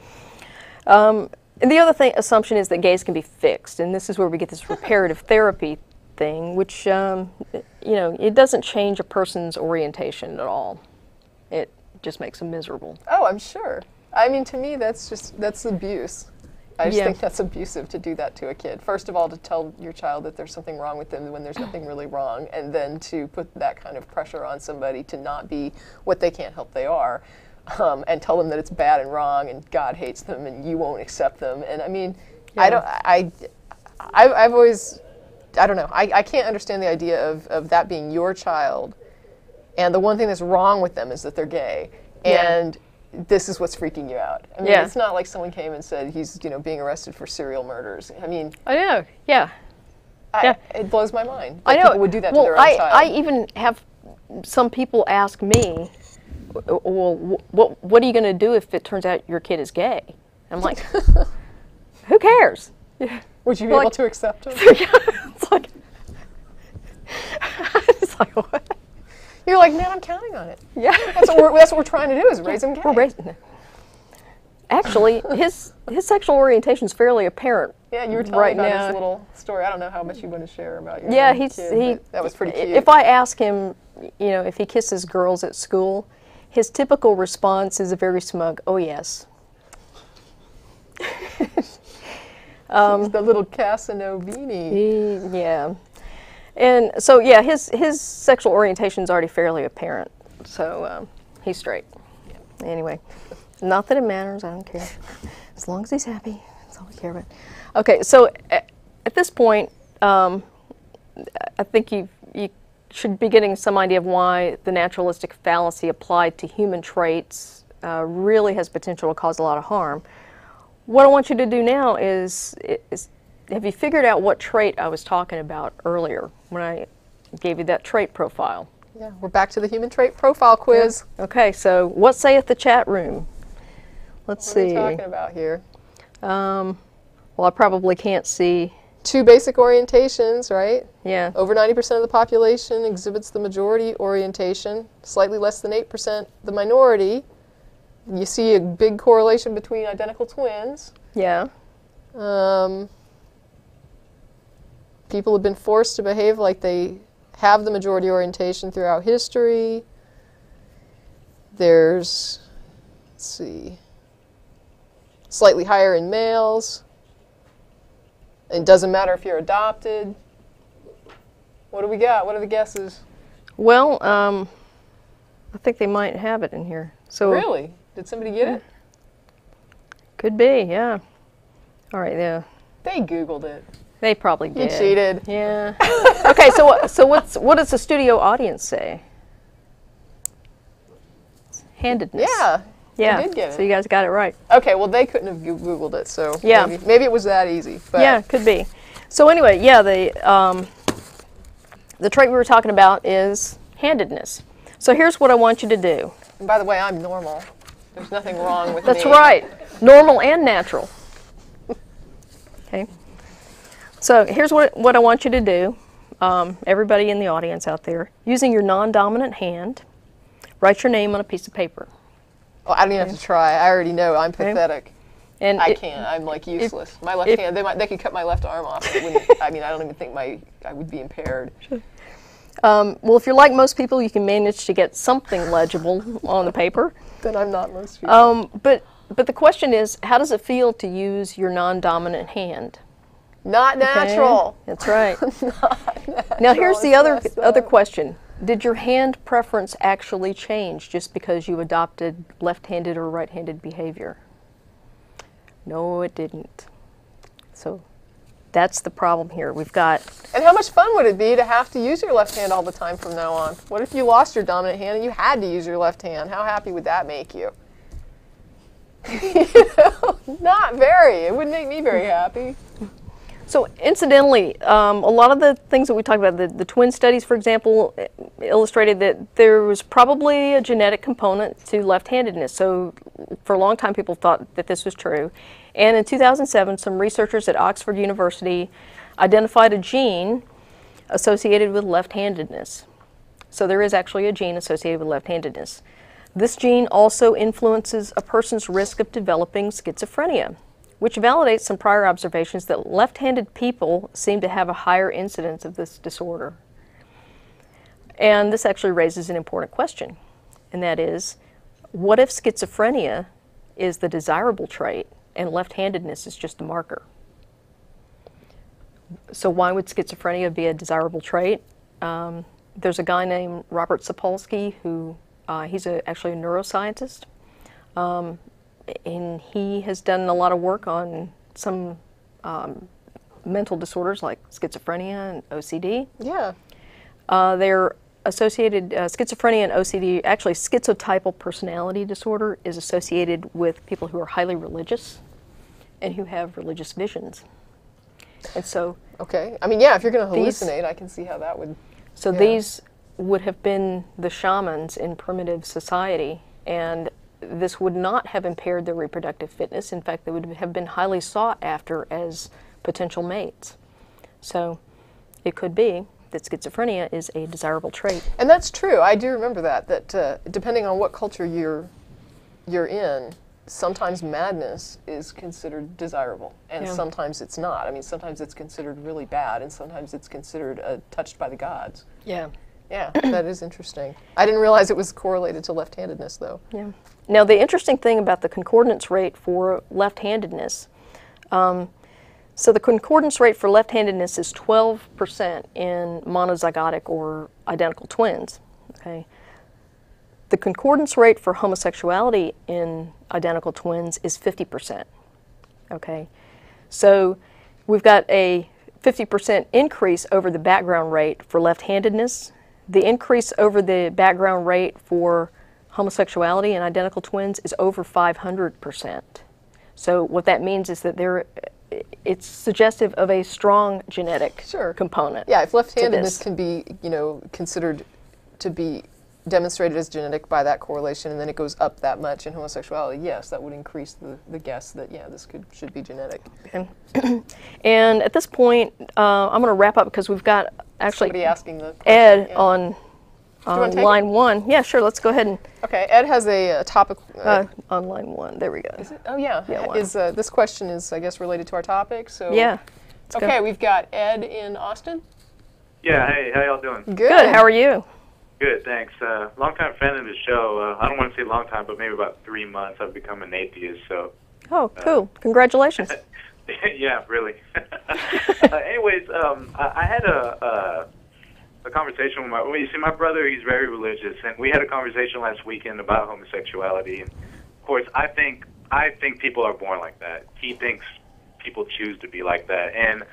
And the other assumption is that gays can be fixed, and this is where we get this reparative therapy thing, which, you know, it doesn't change a person's orientation at all. It just makes them miserable. Oh, I'm sure. I mean, to me, that's abuse. I just Yeah. think that's abusive to do that to a kid. First of all, to tell your child that there's something wrong with them when there's nothing really wrong, and then to put that kind of pressure on somebody to not be what they can't help they are, and tell them that it's bad and wrong, and God hates them, and you won't accept them. And I mean, Yeah. I've always, I don't know, I can't understand the idea of that being your child, and the one thing that's wrong with them is that they're gay, and this is what's freaking you out. I mean, it's not like someone came and said he's, you know, being arrested for serial murders. I mean, I know, yeah. It blows my mind I that know. people would do that to their own child. I even have some people ask me, well, what are you going to do if it turns out your kid is gay? I'm like, who cares? Would you be able to accept him? It's like, it's like, what? You're like, man, I'm counting on it. Yeah. That's what we're trying to do is raise him gay. We're raising Actually, his sexual orientation is fairly apparent. Yeah, you were telling right me about now. his little story. I don't know how much you want to share about your kid, but that was pretty cute. If I ask him, you know, if he kisses girls at school, his typical response is a very smug, "Oh yes." He's the little Casanovini. Yeah. And so, yeah, his sexual orientation is already fairly apparent. So he's straight. Anyway, not that it matters. I don't care. As long as he's happy, that's all we care about. Okay, so at this point, I think you should be getting some idea of why the naturalistic fallacy applied to human traits really has potential to cause a lot of harm. What I want you to do now is have you figured out what trait I was talking about earlier when I gave you that trait profile? Yeah, we're back to the human trait profile quiz. Yeah. Okay, so what saith the chat room? Let's see. What are we talking about here? Well, I probably can't see. 2 basic orientations, right? Yeah. Over 90% of the population exhibits the majority orientation, slightly less than 8% the minority. You see a big correlation between identical twins. Yeah. People have been forced to behave like they have the majority orientation throughout history. There's, let's see, slightly higher in males. It doesn't matter if you're adopted. What do we got? What are the guesses? Well, I think they might have it in here. So Really? Did somebody get it? Could be, yeah. All right, yeah. They Googled it. They probably You did. cheated. Yeah. Okay, so what does the studio audience say? Handedness. Yeah. Yeah. They did get it. So you guys got it right. Okay, well, they couldn't have Googled it, so Yeah. maybe it was that easy. But Yeah, could be. So anyway, yeah, the trait we were talking about is handedness. So here's what I want you to do. And by the way, I'm normal. There's nothing wrong with That's me. right. Normal and natural. Okay. So here's what I want you to do, everybody in the audience out there, using your non-dominant hand, write your name on a piece of paper. Well, I don't even have to try. I already know. I'm pathetic. And I can't. I'm like useless. My left hand. They could cut my left arm off. It wouldn't, I mean, I don't even think I would be impaired. well, if you're like most people, you can manage to get something legible on the paper. Then I'm not most people. But the question is, how does it feel to use your non-dominant hand? Not natural. Okay? That's right. Not natural. Now here's the It's other messed question. Did your hand preference actually change just because you adopted left-handed or right-handed behavior? No, it didn't. So that's the problem here. We've got... And how much fun would it be to have to use your left hand all the time from now on? What if you lost your dominant hand and you had to use your left hand? How happy would that make you? Not very. It wouldn't make me very happy. So incidentally, a lot of the things that we talked about, the twin studies, for example, illustrated that there was probably a genetic component to left-handedness. So for a long time, people thought that this was true. And in 2007, some researchers at Oxford University identified a gene associated with left-handedness. So there is actually a gene associated with left-handedness. This gene also influences a person's risk of developing schizophrenia, which validates some prior observations that left-handed people seem to have a higher incidence of this disorder. And this actually raises an important question, and that is, what if schizophrenia is the desirable trait and left-handedness is just a marker? So why would schizophrenia be a desirable trait? There's a guy named Robert Sapolsky who, he's actually a neuroscientist, and he has done a lot of work on some mental disorders like schizophrenia and OCD. Yeah. They're associated, schizophrenia and OCD, actually schizotypal personality disorder is associated with people who are highly religious and who have religious visions. And so... Okay. I mean, yeah, if you're going to hallucinate, I can see how that would... So these would have been the shamans in primitive society, and this would not have impaired their reproductive fitness. In fact, they would have been highly sought after as potential mates. So it could be that schizophrenia is a desirable trait. And that's true. I do remember that depending on what culture you're in, sometimes madness is considered desirable, and sometimes it's not. I mean, sometimes it's considered really bad, and sometimes it's considered touched by the gods. Yeah. Yeah, that is interesting. I didn't realize it was correlated to left-handedness, though. Yeah. Now, the interesting thing about the concordance rate for left-handedness, so the concordance rate for left-handedness is 12% in monozygotic or identical twins. Okay. The concordance rate for homosexuality in identical twins is 50%. Okay. So we've got a 50% increase over the background rate for left-handedness. The increase over the background rate for homosexuality in identical twins is over 500%. So what that means is that it's suggestive of a strong genetic component. Yeah, if left-handedness can be, considered to be demonstrated as genetic by that correlation, and then it goes up that much in homosexuality, yes, that would increase the guess that, this should be genetic. Okay. And at this point, I'm going to wrap up because we've got actually somebody asking the question, Ed on line 1. Yeah, sure, let's go ahead and... Okay, Ed has a topic... on line 1, there we go. Is it? Oh, yeah. This question is, I guess, related to our topic, so... Yeah. Okay, we've got Ed in Austin. Yeah, hey, how y'all doing? Good, how are you? Good, thanks. Long-time fan of the show. I don't want to say long time, but maybe about 3 months I've become an atheist, so... Oh, cool. Congratulations. Yeah, really. Anyways, I had a conversation with my brother. He's very religious, and we had a conversation last weekend about homosexuality. And of course, I think people are born like that. He thinks people choose to be like that. And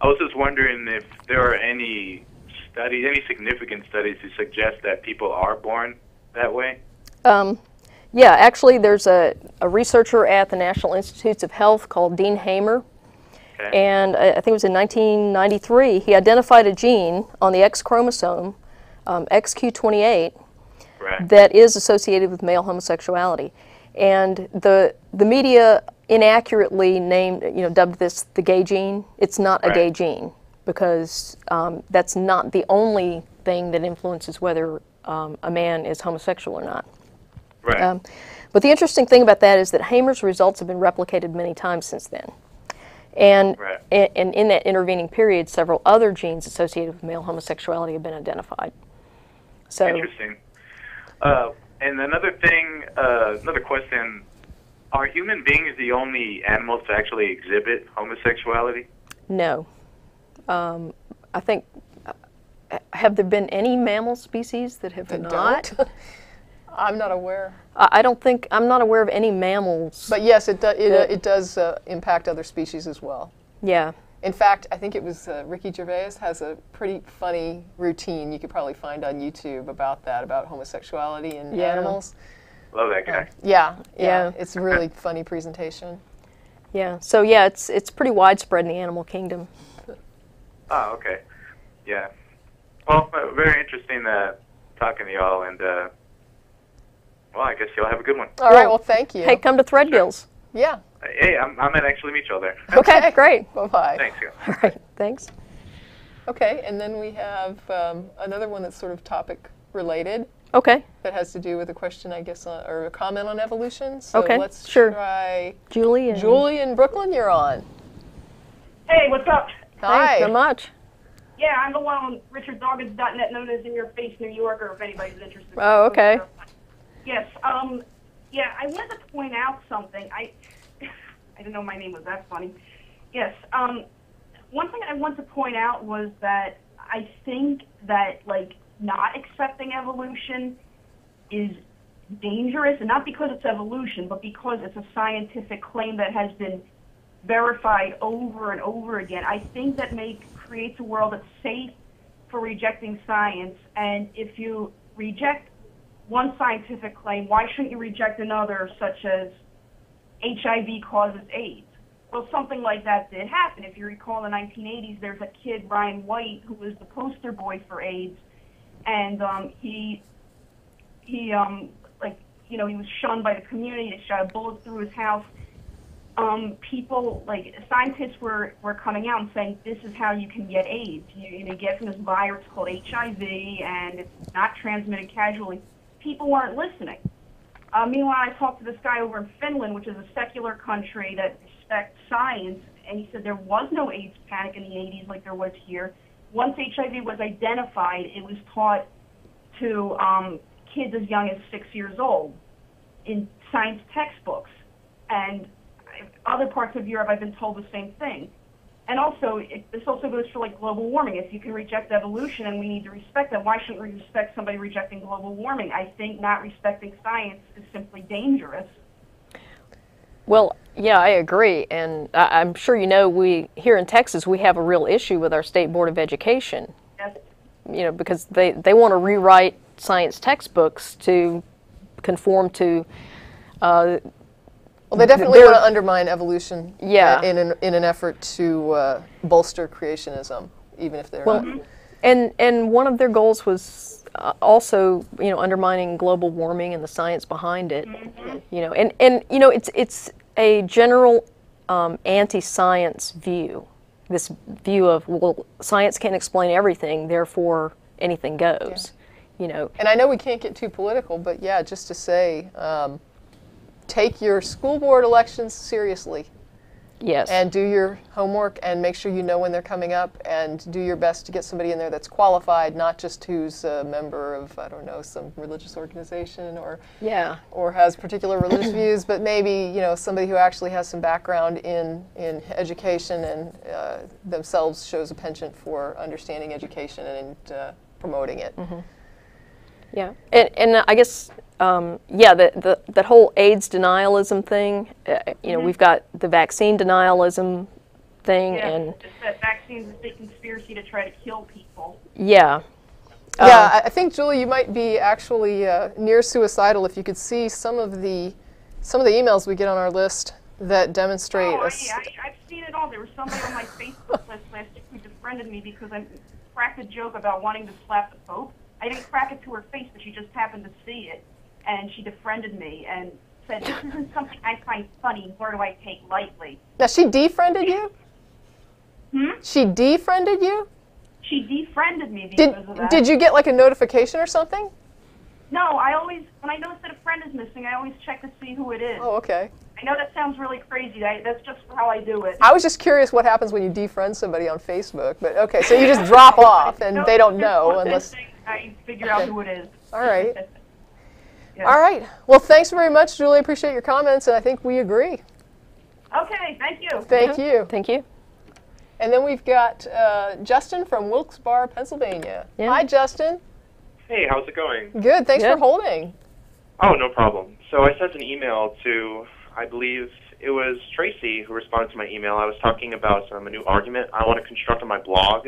I was just wondering if there are any studies, any significant studies to suggest that people are born that way. Yeah, actually, there's a researcher at the National Institutes of Health called Dean Hamer, and I think it was in 1993, he identified a gene on the X chromosome, XQ28, that is associated with male homosexuality. And the media inaccurately dubbed this the gay gene. It's not a gay gene, because that's not the only thing that influences whether a man is homosexual or not. Right. But the interesting thing about that is that Hamer's results have been replicated many times since then. And, and in that intervening period, several other genes associated with male homosexuality have been identified. So interesting. And another thing, another question, are human beings the only animals to actually exhibit homosexuality? No. I think, have there been any mammal species that have not? I'm not aware. I'm not aware of any mammals. But yes, it does impact other species as well. Yeah. In fact, I think it was Ricky Gervais has a pretty funny routine you could probably find on YouTube about that, about homosexuality in animals. Love that guy. Yeah. It's a really funny presentation. Yeah. So yeah, it's pretty widespread in the animal kingdom. Oh, okay. Yeah. Well, very interesting talking to y'all, and well, I guess y'all have a good one. All right, well, thank you. Hey, come to Threadgills. Yeah. Hey, I might actually meet y'all there. Okay, great. Bye-bye. Thanks, you. All right, thanks. Okay, and then we have another one that's sort of topic related. Okay. That has to do with a question, I guess, or a comment on evolution. So Okay, let's sure. try Julie. Julie in Brooklyn, you're on. Hey, what's up? Hi. Thanks so much. Yeah, I'm the one on richarddoggins.net known as In Your Face New Yorker, if anybody's interested. Oh, okay. Yes, yeah, I wanted to point out something. I didn't know my name was that funny. Yes, one thing I want to point out was that I think that, like, not accepting evolution is dangerous, and not because it's evolution, but because it's a scientific claim that has been verified over and over again. I think that creates a world that's safe for rejecting science, and if you reject one scientific claim, why shouldn't you reject another, such as HIV causes AIDS? Well, something like that did happen. If you recall, in the 1980s, there's a kid, Ryan White, who was the poster boy for AIDS, and he was shunned by the community. They shot a bullet through his house. People, like scientists, were coming out and saying, this is how you can get AIDS. You get from this virus called HIV, and it's not transmitted casually. People weren't listening. Meanwhile, I talked to this guy over in Finland, which is a secular country that respects science, and he said there was no AIDS panic in the 80s like there was here. Once HIV was identified, it was taught to kids as young as 6 years old in science textbooks. And other parts of Europe, I've been told the same thing. And also, this also goes for, like, global warming. If you can reject evolution and we need to respect that, why shouldn't we respect somebody rejecting global warming? I think not respecting science is simply dangerous. Well, yeah, I agree, and I'm sure you know we here in Texas we have a real issue with our State Board of Education. Yes. You know, because they want to rewrite science textbooks to conform to. Well, they definitely want to undermine evolution. Yeah. In an effort to bolster creationism, even if they're not. And one of their goals was also, you know, undermining global warming and the science behind it. You know, and you know, it's a general anti-science view. This view of, well, science can't explain everything, therefore anything goes. You know. And I know we can't get too political, but yeah, just to say, take your school board elections seriously. Yes. And do your homework and make sure you know when they're coming up, and do your best to get somebody in there that's qualified, not just who's a member of, I don't know, some religious organization or has particular religious views, but maybe, you know, somebody who actually has some background in education and themselves shows a penchant for understanding education and promoting it. Yeah, and I guess, yeah, that whole AIDS denialism thing, you know, we've got the vaccine denialism thing, and it's that vaccines is a big conspiracy to try to kill people. Yeah. Yeah, I think, Julie, you might be actually near suicidal if you could see some of the emails we get on our list that demonstrate. I've seen it all. There was somebody on my Facebook list last week who befriended me because I cracked a joke about wanting to slap the Pope. I didn't crack it to her face, but she just happened to see it, and she defriended me and said, "This isn't something I find funny, nor do I take lightly." Now, she defriended you? She defriended you? She defriended me because of that. Did you get like a notification or something? No, I always, when I notice that a friend is missing, I always check to see who it is. Oh, okay. I know that sounds really crazy. That's just how I do it. I was just curious what happens when you defriend somebody on Facebook, but okay, so you just drop off and they don't know unless... I figure out who it is. All right. Yeah. All right. Well, thanks very much, Julie. Appreciate your comments, and I think we agree. Okay, thank you. Thank you. Thank you. And then we've got Justin from Wilkes-Barre, Pennsylvania. Yeah. Hi, Justin. Hey, how's it going? Good. Thanks Good. for holding. Oh, no problem. So I sent an email to, I believe it was Tracie who responded to my email. I was talking about a new argument I want to construct on my blog,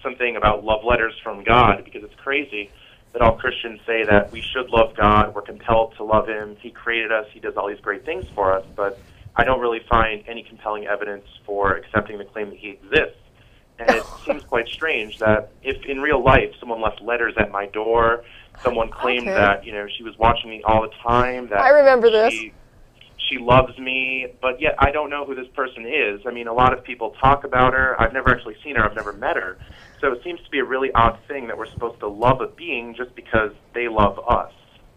something about love letters from God, because it's crazy that all Christians say that we should love God, we're compelled to love Him, He created us, He does all these great things for us, but I don't really find any compelling evidence for accepting the claim that He exists. And it seems quite strange that if in real life someone left letters at my door, someone claimed that, you know, she was watching me all the time, that I remember this. she loves me, but yet I don't know who this person is. I mean, a lot of people talk about her. I've never actually seen her. I've never met her. So it seems to be a really odd thing that we're supposed to love a being just because they love us.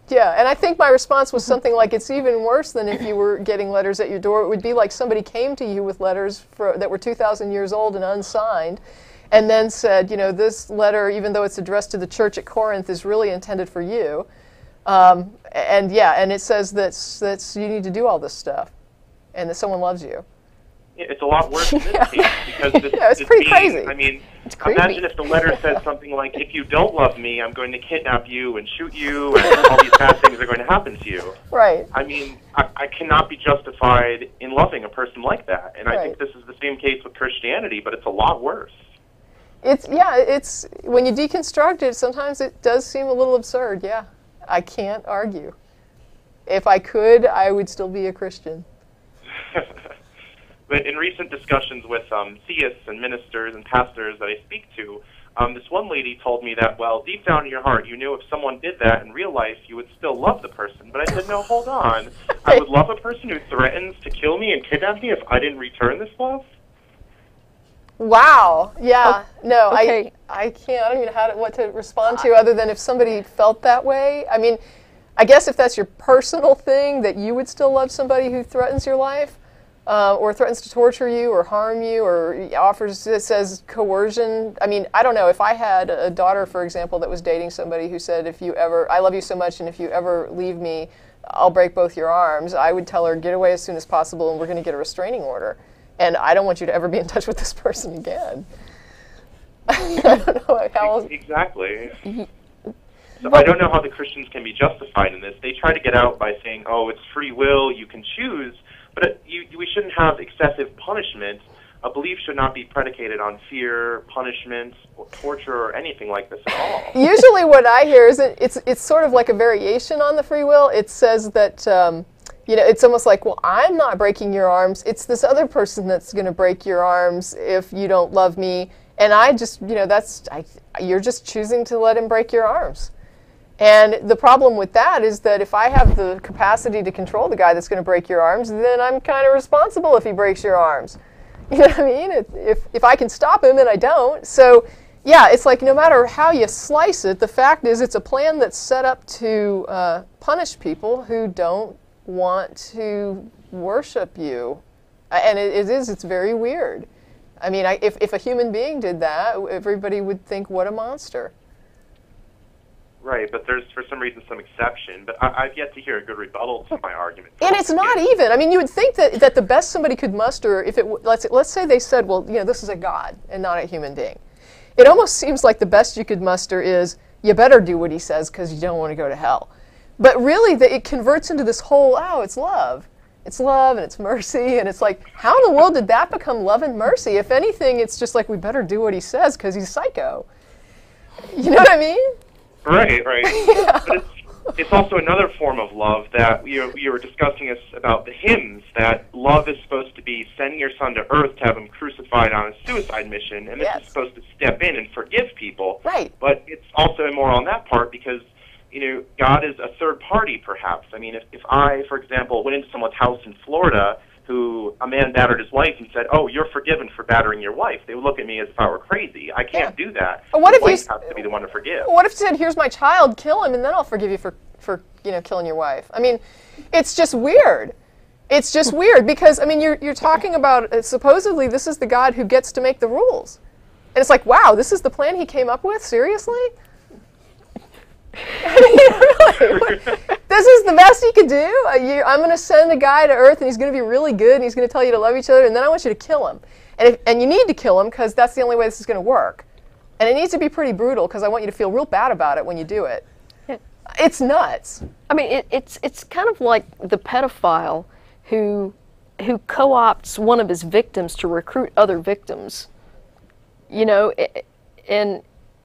Yeah, and I think my response was something like, it's even worse than if you were getting letters at your door. It would be like somebody came to you with letters that were 2,000 years old and unsigned, and then said, you know, this letter, even though it's addressed to the church at Corinth, is really intended for you. And yeah, and it says that you need to do all this stuff, and that someone loves you. It's a lot worse in this case, because this, yeah, it's this pretty being, crazy. I mean, It's creepy. imagine if the letter said something like, if you don't love me, I'm going to kidnap you and shoot you, and all these bad things are going to happen to you. Right. I mean, I cannot be justified in loving a person like that, and I Right. think this is the same case with Christianity, but it's a lot worse. It's when you deconstruct it, sometimes it does seem a little absurd. Yeah, I can't argue. If I could, I would still be a Christian. But in recent discussions with theists and ministers and pastors that I speak to, this one lady told me that, well, deep down in your heart, you knew if someone did that in real life, you would still love the person. But I said, no, hold on. I would love a person who threatens to kill me and kidnap me if I didn't return this love? Wow. Yeah. No, okay. I can't. I don't even know what to respond to other than if somebody felt that way. I mean, I guess if that's your personal thing, that you would still love somebody who threatens your life. Or threatens to torture you or harm you or offers, it says coercion. I mean, I don't know. If I had a daughter, for example, that was dating somebody who said, I love you so much, and if you ever leave me, I'll break both your arms, I would tell her, get away as soon as possible, and we're going to get a restraining order. And I don't want you to ever be in touch with this person again. I don't know how else. Exactly. So I don't know how the Christians can be justified in this. They try to get out by saying, oh, it's free will, you can choose. But we shouldn't have excessive punishment. A belief should not be predicated on fear, punishment, or torture, or anything like this at all. Usually what I hear is it's sort of like a variation on the free will. It says that, it's almost like, well, I'm not breaking your arms. It's this other person that's going to break your arms if you don't love me. And I just, you're just choosing to let him break your arms. And the problem with that is that if I have the capacity to control the guy that's going to break your arms, then I'm kind of responsible if he breaks your arms. You know what I mean? If I can stop him and I don't. So, yeah, it's like no matter how you slice it, the fact is it's a plan that's set up to punish people who don't want to worship you. And it's very weird. I mean, if a human being did that, everybody would think, what a monster. Right, but there's, for some reason, some exception. But I've yet to hear a good rebuttal to my argument. And it's not even. I mean, you would think that the best somebody could muster, if let's say they said, well, this is a god and not a human being. It almost seems like the best you could muster is, you better do what he says because you don't want to go to hell. But really, it converts into this whole, it's love. It's love and it's mercy. And it's like, how in the world did that become love and mercy? If anything, it's just like, we better do what he says because he's psycho. You know what I mean? Right. Yeah. But it's also another form of love that we were discussing about the hymns, that love is supposed to be sending your son to earth to have him crucified on a suicide mission, and this is supposed to step in and forgive people. Right. But it's also immoral on that part because, God is a third party, perhaps. I mean, if I, for example, went into someone's house in Florida who a man battered his wife and said, oh, you're forgiven for battering your wife, they would look at me as if I were crazy. I can't do that. What the if wife has to be the one to forgive. What if you said, here's my child, kill him, and then I'll forgive you for killing your wife? I mean, it's just weird. It's just weird because, I mean, you're talking about, supposedly this is the God who gets to make the rules. And it's like, wow, this is the plan he came up with? Seriously? I mean, really, this is the best he could do? I'm going to send a guy to Earth, and he's going to be really good, and he's going to tell you to love each other, and then I want you to kill him. And you need to kill him, because that's the only way this is going to work. And it needs to be pretty brutal, because I want you to feel real bad about it when you do it. Yeah. It's nuts. I mean, it's kind of like the pedophile who co-opts one of his victims to recruit other victims.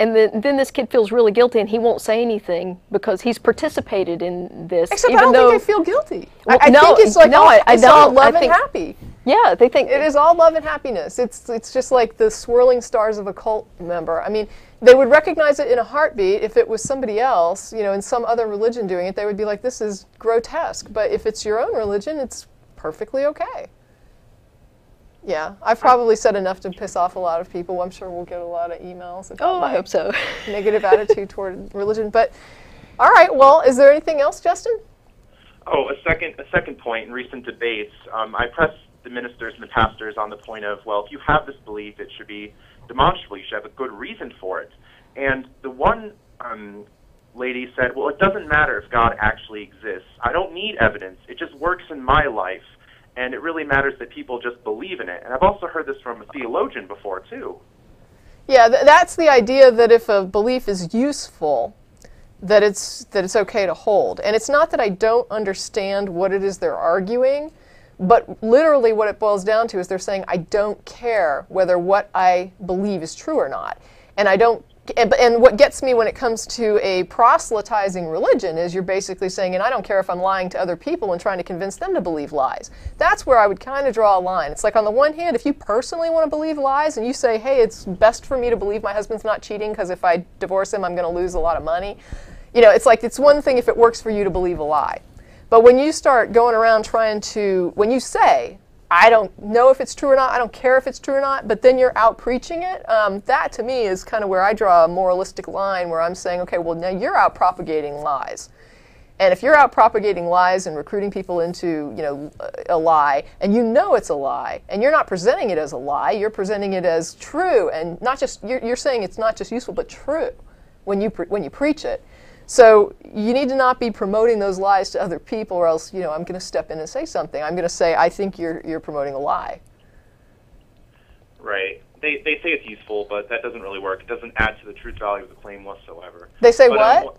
And then this kid feels really guilty, and he won't say anything because he's participated in this. Except even I don't though, think I feel guilty. Well, I think it's like, I all love and happy. Yeah, they think It is all love and happiness. It's just like the swirling stars of a cult member. I mean, they would recognize it in a heartbeat. If it was somebody else, you know, in some other religion doing it, they would be like, this is grotesque. But if it's your own religion, it's perfectly okay. Yeah, I've probably said enough to piss off a lot of people. I'm sure we'll get a lot of emails about I hope so. negative attitude toward religion. But all right, well, is there anything else, Justin? Oh, a second point in recent debates, I pressed the ministers and the pastors on the point of, well, if you have this belief, it should be demonstrable. You should have a good reason for it. And the one lady said, well, it doesn't matter if God actually exists. I don't need evidence. It just works in my life, and it really matters that people just believe in it. And I've also heard this from a theologian before, too. Yeah, that's the idea that if a belief is useful, that it's okay to hold. And it's not that I don't understand what it is they're arguing, but literally what it boils down to is they're saying I don't care whether what I believe is true or not. And I don't and what gets me when it comes to a proselytizing religion is you're basically saying, and I don't care if I'm lying to other people and trying to convince them to believe lies. That's where I would kind of draw a line. It's like, on the one hand, if you personally want to believe lies and you say, hey, it's best for me to believe my husband's not cheating because if I divorce him, I'm going to lose a lot of money. You know, it's like, it's one thing if it works for you to believe a lie. But when you start going around trying to, when you say, I don't know if it's true or not, I don't care if it's true or not, but then you're out preaching it, that to me is kind of where I draw a moralistic line where I'm saying, okay, well, now you're out propagating lies. And if you're out propagating lies and recruiting people into, you know, a lie, and you know it's a lie, and you're not presenting it as a lie, you're presenting it as true, and not just, you're saying it's not just useful, but true when you preach it. So you need to not be promoting those lies to other people, or else, you know, I'm going to step in and say something. I'm going to say, I think you're promoting a lie. Right. They say it's useful, but that doesn't really work. It doesn't add to the truth value of the claim whatsoever. They say what?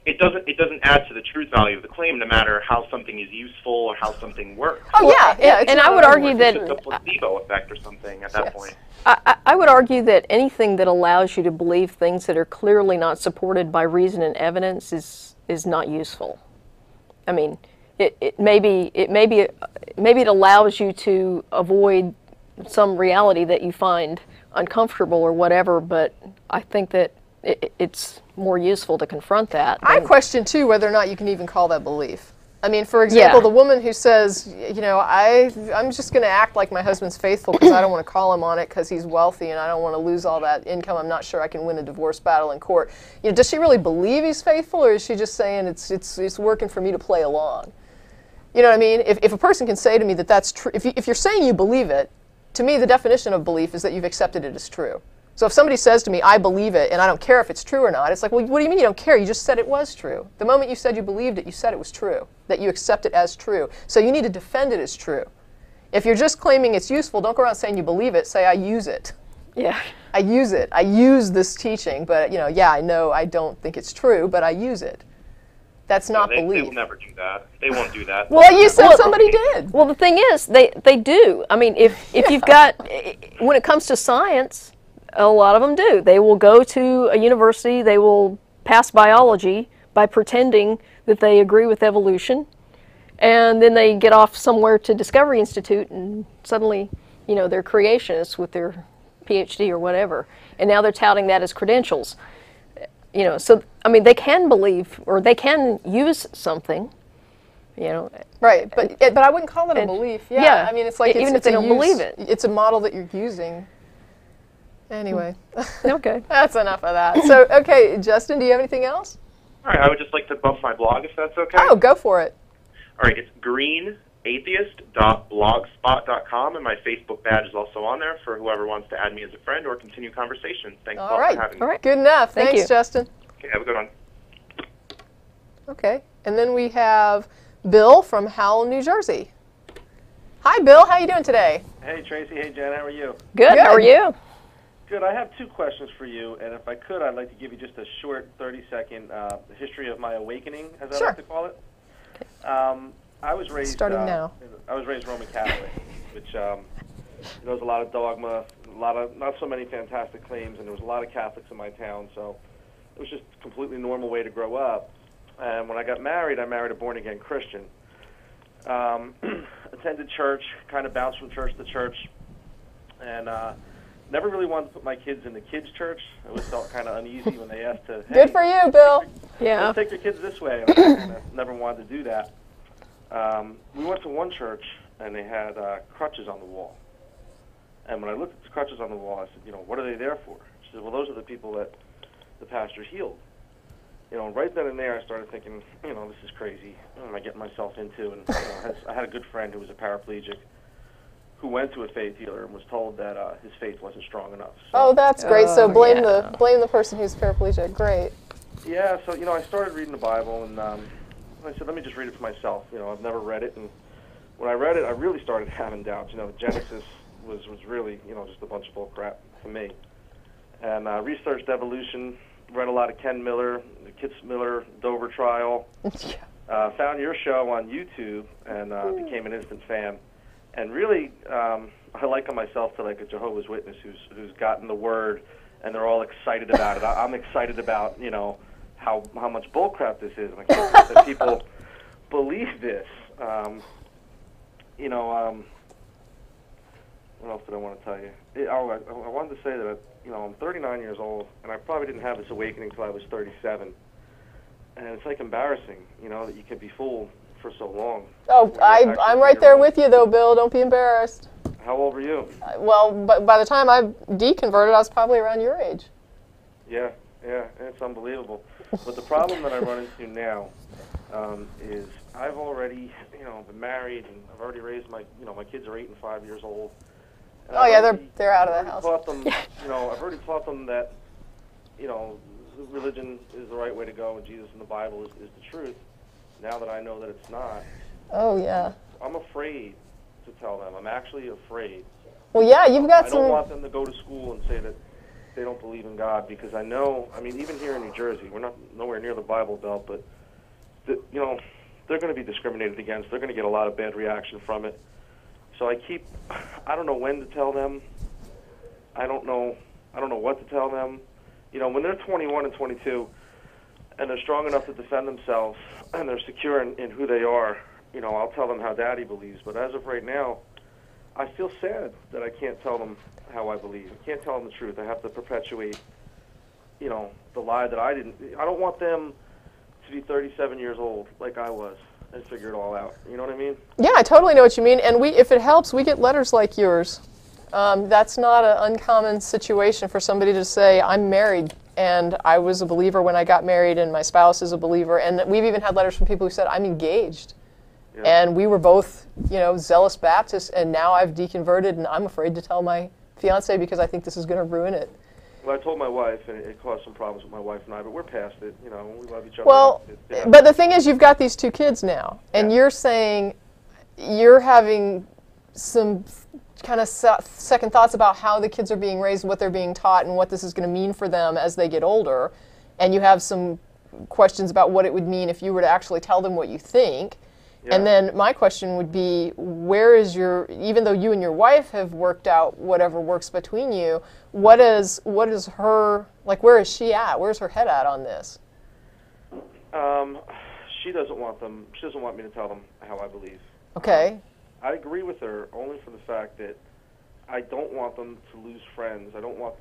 It doesn't add to the truth value of the claim, no matter how something is useful or how something works. Oh, yeah, yeah. And I would argue that it's just a placebo effect or something at that point. I would argue that anything that allows you to believe things that are clearly not supported by reason and evidence is not useful. I mean, maybe it allows you to avoid some reality that you find uncomfortable or whatever, but I think that it's more useful to confront that. I question too whether or not you can even call that belief. I mean, for example, the woman who says, you know, I'm just going to act like my husband's faithful because I don't want to call him on it because he's wealthy and I don't want to lose all that income. I'm not sure I can win a divorce battle in court. You know, does she really believe he's faithful, or is she just saying it's working for me to play along? You know what I mean? If a person can say to me that that's true, if you're saying you believe it, to me the definition of belief is that you've accepted it as true. So if somebody says to me, I believe it, and I don't care if it's true or not, it's like, well, what do you mean you don't care? You just said it was true. The moment you said you believed it, you said it was true, that you accept it as true. So you need to defend it as true. If you're just claiming it's useful, don't go around saying you believe it. Say, I use it. Yeah. I use it. I use this teaching, but, you know, yeah, I know I don't think it's true, but I use it. That's not belief. They will never do that. They won't do that. Well, you said somebody did. Well, the thing is, they do. I mean, if you've got, when it comes to science, a lot of them do. They will go to a university, they will pass biology by pretending that they agree with evolution, and then they get off somewhere to Discovery Institute and suddenly, you know, they're creationists with their PhD or whatever, and now they're touting that as credentials. You know, so, I mean, they can believe, or they can use something, you know. Right, but I wouldn't call it a belief. Yeah, I mean, it's like, even if they don't believe it. It's a model that you're using. Anyway. Okay. That's enough of that. So, okay, Justin, do you have anything else? All right, I would just like to bump my blog, if that's okay. Oh, go for it. All right, it's greenatheist.blogspot.com, and my Facebook badge is also on there for whoever wants to add me as a friend or continue conversation. Thanks a lot for having me. All right, good enough. Thank Thanks, you. Justin. Okay, have a good one. Okay, and then we have Bill from Howell, New Jersey. Hi, Bill. How you doing today? Hey, Tracy. Hey, Jen. How are you? Good. How are you? Good. I have two questions for you, and if I could, I'd like to give you just a short 30-second history of my awakening, as I like to call it. I was raised starting now. I was raised Roman Catholic, which knows a lot of dogma, a lot of not so many fantastic claims, and there was a lot of Catholics in my town, so it was just a completely normal way to grow up. And when I got married, I married a born-again Christian. Attended church, kind of bounced from church to church, and never really wanted to put my kids in the kids' church. I always felt kind of uneasy when they asked to. Hey, good for you, Bill. Yeah. Let's take your kids this way. I kinda never wanted to do that. We went to one church, and they had crutches on the wall. And when I looked at the crutches on the wall, I said, what are they there for? She said, well, those are the people that the pastor healed. And right then and there, I started thinking, this is crazy. What am I getting myself into? And I had a good friend who was a paraplegic who went to a faith healer and was told that his faith wasn't strong enough. So, Oh, that's great. So blame yeah. the person who's paraplegic. Great. yeah, so I started reading the Bible, and I said, let me just read it for myself. I've never read it, and when I read it, I really started having doubts. Genesis was really just a bunch of bull crap for me. And researched evolution, read a lot of Ken Miller, the Kitzmiller Dover trial. Found your show on YouTube and became an instant fan. And really, I liken myself to like a Jehovah's Witness who's gotten the word, and they're all excited about it. I'm excited about how much bullcrap this is, and I can't believe that people believe this. What else did I want to tell you? I wanted to say that I'm 39 years old, and I probably didn't have this awakening until I was 37. And it's like embarrassing, that you can be fooled for so long. Oh, I'm right there with you, though, Bill. Don't be embarrassed. How old were you? Well, but by the time I deconverted, I was probably around your age. Yeah, it's unbelievable. But the problem that I run into now is I've already, been married, and I've already raised my kids are 8 and 5 years old. And Oh, yeah, they're out of the house. Taught them, I've already taught them that, religion is the right way to go, and Jesus and the Bible is the truth. Now that I know that it's not. Oh, yeah. I'm afraid to tell them. I'm actually afraid. Well, yeah, you've got some. I don't want them to go to school and say that they don't believe in God, because I know, even here in New Jersey, we're not nowhere near the Bible Belt, but, they're going to be discriminated against. They're going to get a lot of bad reaction from it. So I don't know when to tell them. I don't know what to tell them. When they're 21 and 22, and they're strong enough to defend themselves, and they're secure in who they are, I'll tell them how Daddy believes. But as of right now, I feel sad that I can't tell them how I believe. I can't tell them the truth. I have to perpetuate, the lie that I didn't. I don't want them to be 37 years old like I was and figure it all out. You know what I mean? Yeah, I totally know what you mean. And if it helps, we get letters like yours. That's not an uncommon situation for somebody to say, I'm married, and I was a believer when I got married, and my spouse is a believer. And we've even had letters from people who said, I'm engaged. Yeah. And we were both, zealous Baptists, and now I've deconverted, and I'm afraid to tell my fiance because I think this is going to ruin it. Well, I told my wife, and it caused some problems with my wife and I, but we're past it. We love each other. Well, but the thing is, you've got these 2 kids now, and you're saying you're having some kind of second thoughts about how the kids are being raised, what they're being taught, and what this is going to mean for them as they get older. And you have some questions about what it would mean if you were to actually tell them what you think. Yeah. And then my question would be, where is even though you and your wife have worked out whatever works between you, what is her, where is she at? Where's her head at on this? She doesn't want me to tell them how I believe. Okay. I agree with her only for the fact that I don't want them to lose friends. I don't want,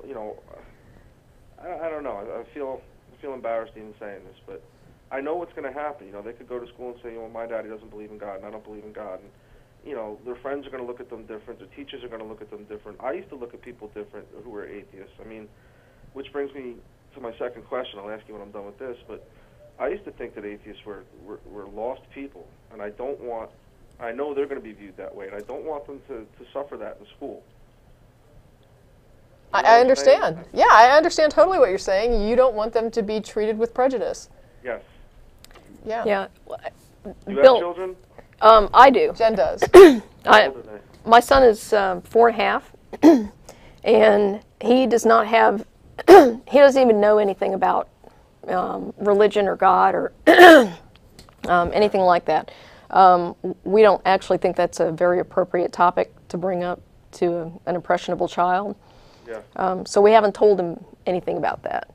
I don't know. I feel embarrassed even saying this, but I know what's going to happen. They could go to school and say, my daddy doesn't believe in God, and I don't believe in God. And, their friends are going to look at them different. Their teachers are going to look at them different. I used to look at people different who were atheists. Which brings me to my second question. I'll ask you when I'm done with this. But I used to think that atheists were lost people, and I know they're going to be viewed that way, and I don't want them to suffer that in school. I understand. Yeah, I understand totally what you're saying. You don't want them to be treated with prejudice. Yes. Yeah. Yeah. Do you have children? I do. Jen does. My son is 4.5, and he does not have, he doesn't even know anything about religion or God or anything like that. We don't actually think that's a very appropriate topic to bring up to an impressionable child. Yeah. So we haven't told him anything about that.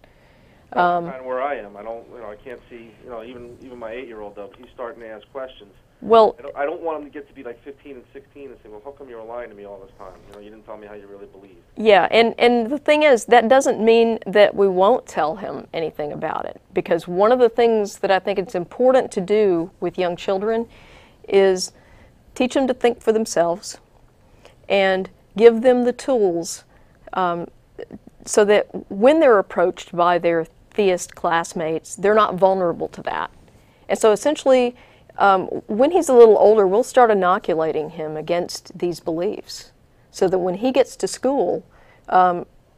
That's kind of where I am. I don't, I can't see, even my 8-year-old though. He's starting to ask questions. Well, I don't want them to get to be like 15 and 16 and say, well, how come you were lying to me all this time? You know, you didn't tell me how you really believed. yeah, and the thing is, that doesn't mean that we won't tell him anything about it, because one of the things that I think it's important to do with young children is teach them to think for themselves and give them the tools so that when they're approached by their theist classmates, they're not vulnerable to that. And so essentially, when he's a little older, we'll start inoculating him against these beliefs so that when he gets to school,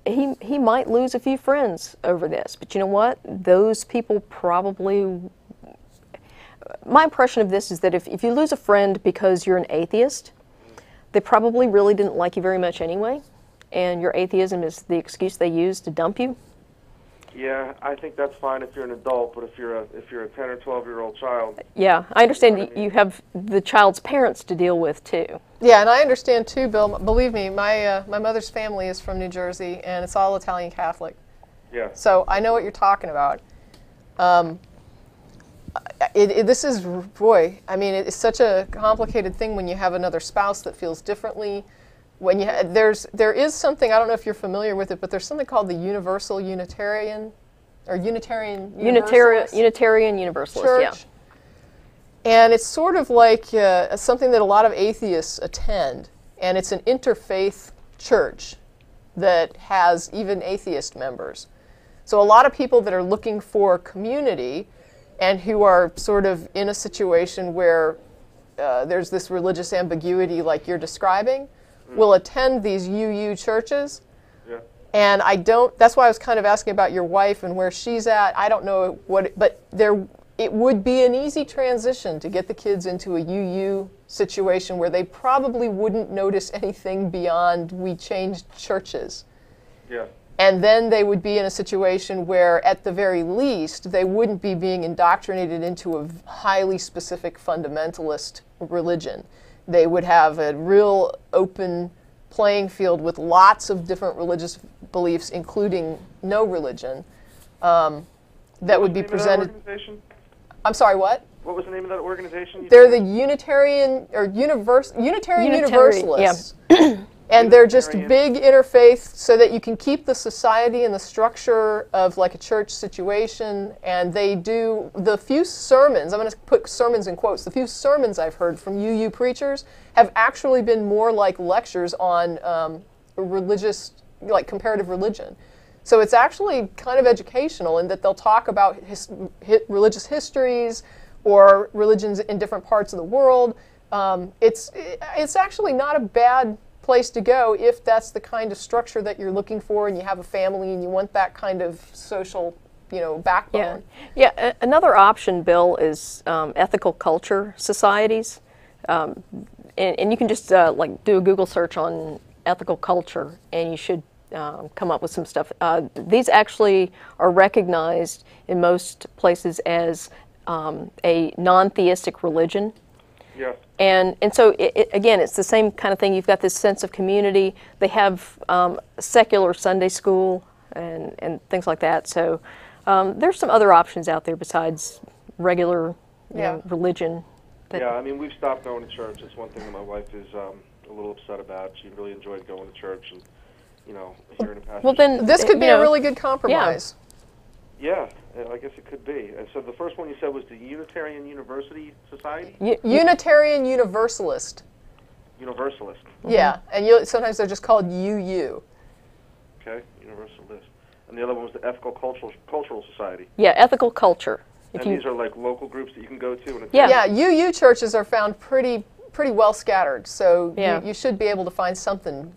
he might lose a few friends over this. But you know what? Those people probably... My impression of this is that if you lose a friend because you're an atheist, they probably really didn't like you very much anyway, and your atheism is the excuse they use to dump you. Yeah, I think that's fine if you're an adult, but if you're a 10 or 12-year-old child... Yeah, I understand you have the child's parents to deal with, too. Yeah, and I understand, too, Bill. Believe me, my mother's family is from New Jersey, and it's all Italian Catholic. Yeah. So I know what you're talking about. This is, boy, I mean, it's such a complicated thing when you have another spouse that feels differently. When you there is something, I don't know if you're familiar with it, but there's something called the Universal Unitarian or Unitarian Universalist Church. Yeah. And it's sort of like something that a lot of atheists attend, and it's an interfaith church that has even atheist members. So a lot of people that are looking for community and who are sort of in a situation where there's this religious ambiguity like you're describing, will attend these UU churches. Yeah. And that's why I was kind of asking about your wife and where she's at. I don't know but it would be an easy transition to get the kids into a UU situation where they probably wouldn't notice anything beyond we changed churches. Yeah. And then they would be in a situation where, at the very least, they wouldn't be being indoctrinated into a highly specific fundamentalist religion. They would have a real open playing field with lots of different religious beliefs, including no religion, that would be presented. I'm sorry, what? What was the name of that organization? They're the Unitarian or Unitarian Universalists. Yeah. And they're just big interfaith so that you can keep the society and the structure of like a church situation. And they do the few sermons, I'm going to put sermons in quotes, the few sermons I've heard from UU preachers have actually been more like lectures on religious, like comparative religion. So it's actually kind of educational in that they'll talk about religious histories or religions in different parts of the world. It's actually not a bad place to go if that's the kind of structure that you're looking for and you have a family and you want that kind of social, backbone. Yeah. Another option, Bill, is ethical culture societies. And you can just like do a Google search on ethical culture and you should come up with some stuff. These actually are recognized in most places as a non-theistic religion. Yeah. And so, again, it's the same kind of thing. You've got this sense of community. They have secular Sunday school and things like that. So there's some other options out there besides regular religion. Yeah, I mean, we've stopped going to church. It's one thing that my wife is a little upset about. She really enjoyed going to church and, hearing a pastor. Well, then this could be a really good compromise. Yeah, I guess it could be. And so the first one you said was the Unitarian University Society? Unitarian Universalist. Universalist. Yeah, and sometimes they're just called UU. Okay, Universalist. And the other one was the Ethical Cultural Society. Yeah, ethical culture. And these are like local groups that you can go to? And yeah, UU churches are found pretty well scattered, so you should be able to find something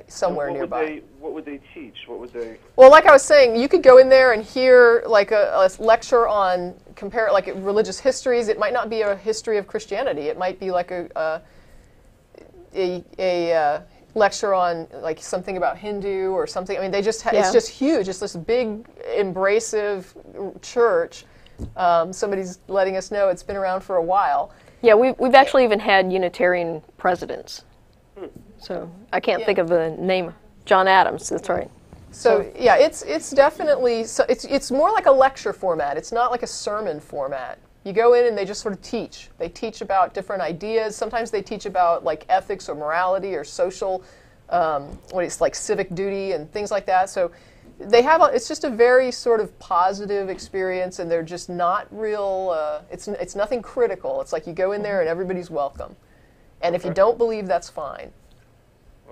somewhere nearby. What would they teach? What would they? Well, like I was saying, you could go in there and hear like a lecture on religious histories. It might not be a history of Christianity. It might be like a lecture on like something about Hindu or something. I mean, they just it's just huge. It's this big, embracive church. Somebody's letting us know it's been around for a while. Yeah, we've actually even had Unitarian presidents. So I can't think of the name. John Adams, that's right. So yeah, it's definitely it's more like a lecture format. It's not like a sermon format. You go in and they just sort of teach. They teach about different ideas. Sometimes they teach about like ethics or morality or social, what is like civic duty and things like that. So they have, it's just a very sort of positive experience, and they're just not real, it's nothing critical. It's like you go in there and everybody's welcome. And if you don't believe, that's fine.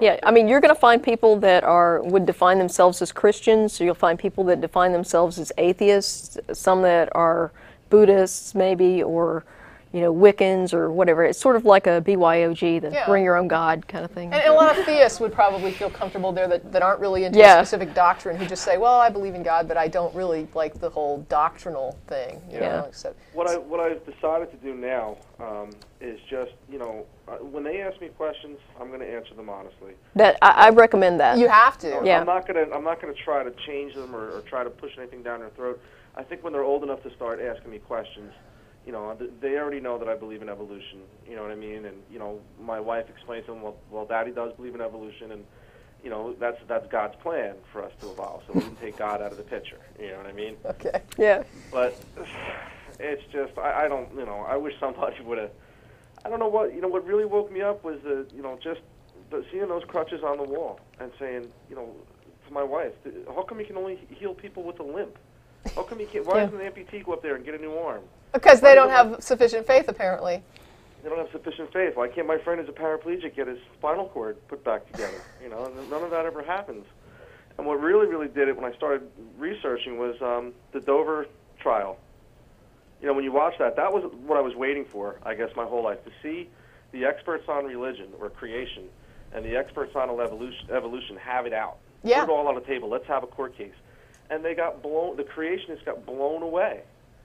Yeah, I mean, you're going to find people that would define themselves as Christians. So you'll find people that define themselves as atheists, some that are Buddhists maybe, or, you know, Wiccans or whatever. It's sort of like a BYOG, the bring your own God kind of thing. And a lot of theists would probably feel comfortable there that aren't really into a specific doctrine, who just say, well, I believe in God, but I don't really like the whole doctrinal thing. You know? So, what I've decided to do now is just, you know, when they ask me questions, I'm going to answer them honestly. That I recommend that. You have to. Yeah. I'm not going to try to change them or try to push anything down their throat. I think when they're old enough to start asking me questions, you know, they already know that I believe in evolution. You know what I mean? And you know, my wife explains to them, well, Daddy does believe in evolution, and you know, that's God's plan for us to evolve. So we can take God out of the picture. You know what I mean? Okay. Yeah. But it's just I don't, you know, I wish somebody would have. I don't know what, you know, what really woke me up was just seeing those crutches on the wall and saying, you know, to my wife, how come you can only heal people with a limp? How come you can't? Why doesn't an amputee go up there and get a new arm? Because they don't have sufficient faith, apparently. They don't have sufficient faith. Why can't my friend who's a paraplegic get his spinal cord put back together? You know, and none of that ever happens. And what really did it when I started researching was the Dover trial. You know, when you watch that was what I was waiting for, I guess, my whole life, to see the experts on religion or creation and the experts on evolution have it out. Yeah. Put it all on the table. Let's have a court case. And they got blown. The creationists got blown away.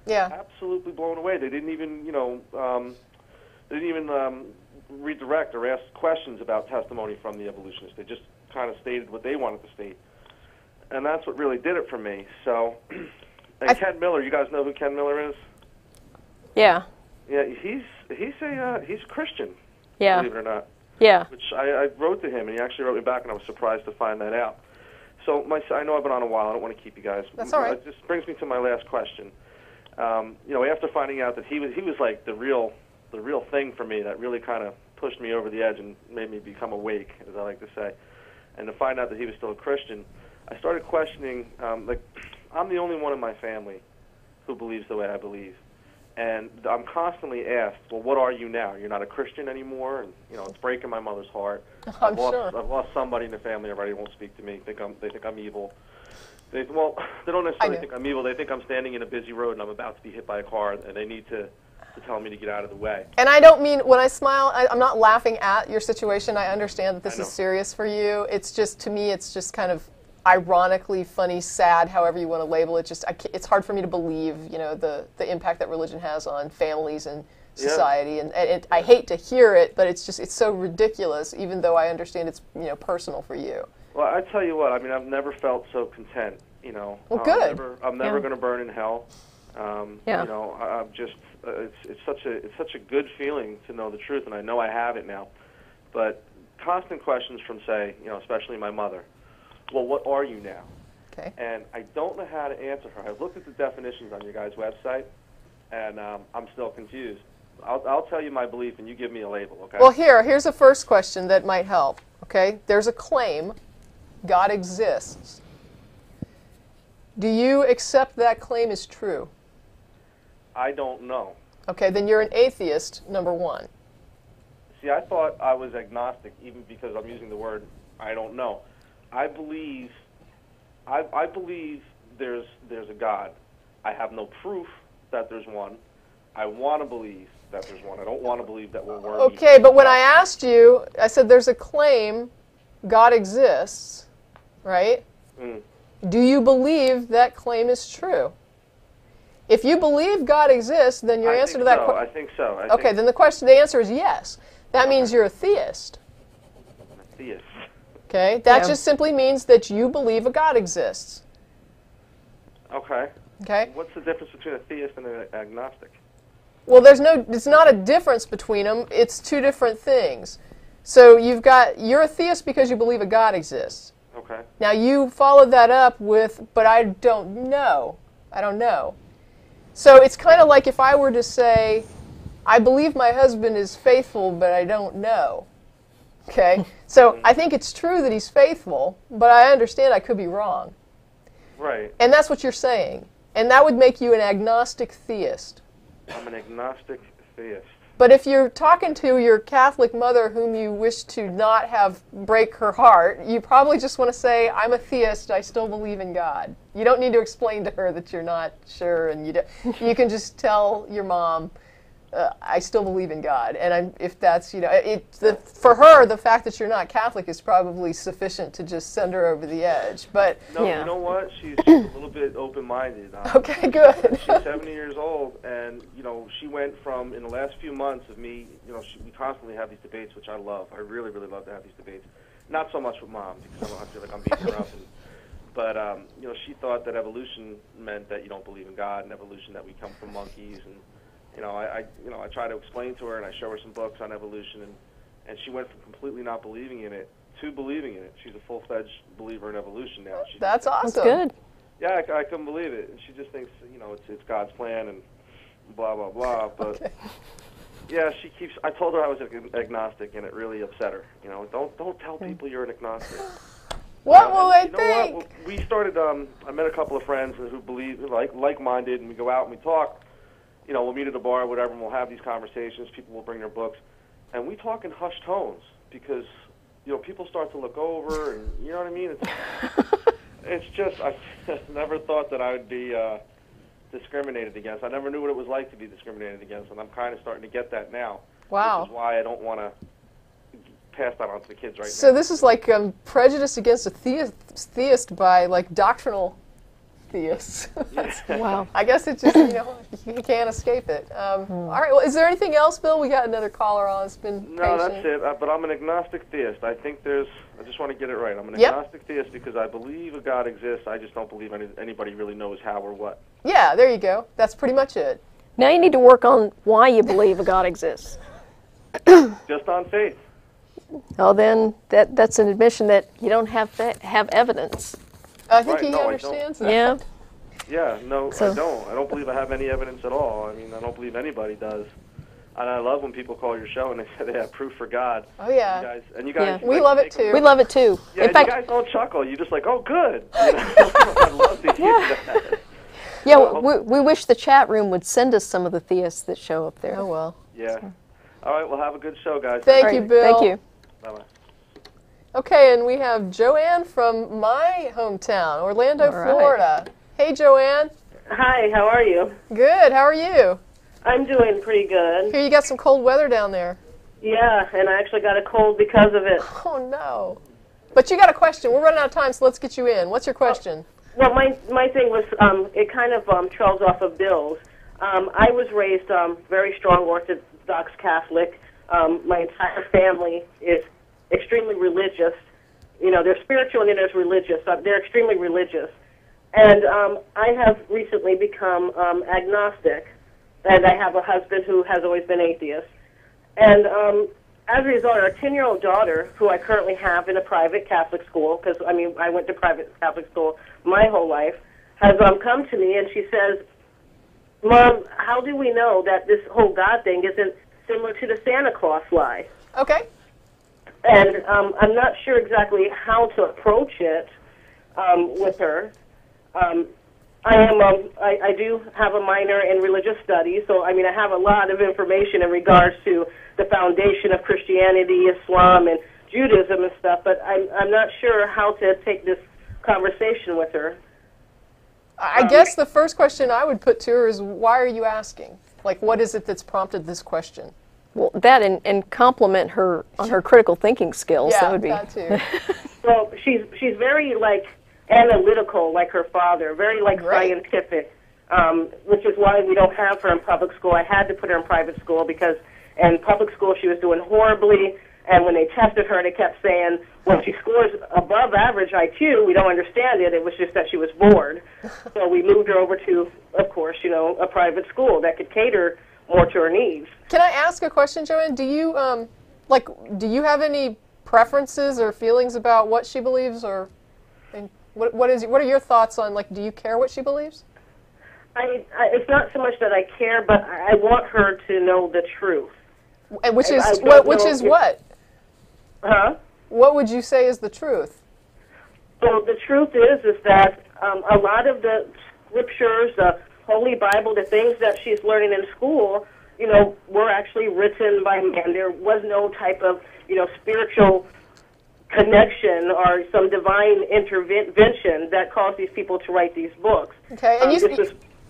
Yeah. Absolutely blown away. They didn't even, you know, redirect or ask questions about testimony from the evolutionists. They just kind of stated what they wanted to state. And that's what really did it for me. So, and Ken Miller, you guys know who Ken Miller is? Yeah. Yeah, he's a Christian. Yeah. Believe it or not. Yeah. Which I wrote to him, and he actually wrote me back, and I was surprised to find that out. So I know I've been on a while. I don't want to keep you guys. That's all right. It just brings me to my last question. You know, after finding out that he was like the real thing for me, that really kind of pushed me over the edge and made me become awake, as I like to say. And to find out that he was still a Christian, I started questioning. Like, I'm the only one in my family who believes the way I believe. And I'm constantly asked, well, what are you now? You're not a Christian anymore? And, you know, it's breaking my mother's heart. I'm sure. I've lost somebody in the family already who won't speak to me. They think I'm evil. They don't necessarily think I'm evil. They think I'm standing in a busy road and I'm about to be hit by a car, and they need to tell me to get out of the way. And I don't mean, when I smile, I'm not laughing at your situation. I understand that this is serious for you. It's just, to me, it's just kind of ironically funny, sad, however you want to label it. Just it's hard for me to believe, you know, the impact that religion has on families and society. Yeah. And I hate to hear it, but it's so ridiculous, even though I understand it's, you know, personal for you. Well, I tell you what, I mean, I've never felt so content, you know. Well, good. I'm never going to burn in hell. You know, I'm just, it's such a good feeling to know the truth, and I know I have it now. But constant questions from, say, you know, especially my mother. Well, what are you now? Okay. And I don't know how to answer her. I've looked at the definitions on your guys' website, and I'm still confused. I'll tell you my belief, and you give me a label, okay? Well, here's a first question that might help, okay? There's a claim, God exists. Do you accept that claim is true? I don't know. Okay, then you're an atheist, number one. See, I thought I was agnostic, even because I'm using the word I don't know. I believe there's a God. I have no proof that there's one. I want to believe that there's one. I don't want to believe that we're worms. Okay, but when I asked you, I said there's a claim God exists, right? Mm. Do you believe that claim is true? If you believe God exists, then your answer to that question... I think so. Okay, then the answer is yes. That means you're a theist. A theist. Okay, that just simply means that you believe a God exists. Okay. Okay. What's the difference between a theist and an agnostic? Well, it's not a difference between them. It's two different things. So you're a theist because you believe a God exists. Okay. Now you followed that up with, but I don't know. I don't know. So it's kind of like if I were to say, I believe my husband is faithful, but I don't know. Okay? So I think it's true that he's faithful, but I understand I could be wrong. Right. And that's what you're saying. And that would make you an agnostic theist. I'm an agnostic theist. But if you're talking to your Catholic mother whom you wish to not have break her heart, you probably just want to say, I'm a theist, I still believe in God. You don't need to explain to her that you're not sure, and you can just tell your mom, I still believe in God. And if that's, for her, the fact that you're not Catholic is probably sufficient to just send her over the edge. But no, Yeah. You know what? She's a little bit open-minded. Okay, good. She's 70 years old, and she went from, in the last few months of me, we constantly have these debates, which I love. I really, really love to have these debates. Not so much with Mom, because I feel like I'm beating her up. But she thought that evolution meant that you don't believe in God, and evolution that we come from monkeys, and I try to explain to her, and I show her some books on evolution, and she went from completely not believing in it to believing in it. She's a full-fledged believer in evolution now. That's awesome. That's good. Yeah, I couldn't believe it. And she just thinks, it's God's plan and blah, blah, blah. But, yeah, I told her I was agnostic, and it really upset her. Don't tell people you're an agnostic. What will they think? What? We started, I met a couple of friends who believe, like-minded, and we go out and we talk. We'll meet at a bar or whatever, and we'll have these conversations. People will bring their books. And we talk in hushed tones because, people start to look over, and you know what I mean? It's just, I never thought that I would be discriminated against. I never knew what it was like to be discriminated against, and I'm kind of starting to get that now. Wow. Which is why I don't want to pass that on to the kids right now. So this is like prejudice against a theist by, like, doctrinal theists. Wow. I guess it just, you can't escape it. All right, well, is there anything else, Bill? We got another caller on. It's been patient. No, that's it. But I'm an agnostic theist. I just want to get it right. I'm an agnostic theist because I believe a God exists. I just don't believe anybody really knows how or what. Yeah, there you go. That's pretty much it. Now you need to work on why you believe a God exists. Just on faith. Oh, then that's an admission that you don't have evidence. I think Right, he no, I understands that. Yeah. Yeah, no, I don't. I don't believe I have any evidence at all. I mean, I don't believe anybody does. And I love when people call your show and they say they have proof for God. Oh, yeah. You guys, We love it, too. We love it too. Yeah, In fact, you guys don't chuckle. You're just like, oh, good. I love to hear that. yeah, we wish the chat room would send us some of the theists that show up there. Oh, well. Yeah. All right, well, have a good show, guys. Thank All you, right, Bill. Thank you. Bye-bye. Okay, and we have Joanne from my hometown, Orlando, All right. Florida. Hey, Joanne. Hi, how are you? Good. How are you? I'm doing pretty good. Here, you got some cold weather down there. Yeah, and I actually got a cold because of it. Oh, no. But you got a question. We're running out of time, so let's get you in. What's your question? Well, my thing was, it kind of trails off of Bill's. I was raised very strong Orthodox Catholic. My entire family is extremely religious. They're spiritual and then there's religious. They're extremely religious. And I have recently become agnostic. And I have a husband who has always been atheist. And as a result, our 10-year-old daughter, who I currently have in a private Catholic school, because, I went to private Catholic school my whole life, has come to me and she says, Mom, how do we know that this whole God thing isn't similar to the Santa Claus lie? Okay. And I'm not sure exactly how to approach it with her. I do have a minor in religious studies, so I have a lot of information in regards to the foundation of Christianity, Islam, and Judaism and stuff. But I'm not sure how to take this conversation with her. I guess the first question I would put to her is, why are you asking? Like, what is it that's prompted this question? Well, that and compliment her on her critical thinking skills. Yeah, that would be. that too. Well, she's very analytical, like her father, very Great. scientific, which is why we don't have her in public school. I had to put her in private school because in public school she was doing horribly, and when they tested her, they kept saying, well, she scores above average IQ. We don't understand it. It was just that she was bored. So we moved her over to, of course, a private school that could cater more to her needs. Can I ask a question, Joanne? Do you do you have any preferences or feelings about what she believes, or what are your thoughts on, do you care what she believes? It's not so much that I care, but I want her to know the truth. And which is what? Huh? What would you say is the truth? So the truth is that a lot of the scriptures, the Holy Bible, the things that she's learning in school, were actually written by man. There was no type of, spiritual connection or some divine intervention that caused these people to write these books. Okay, and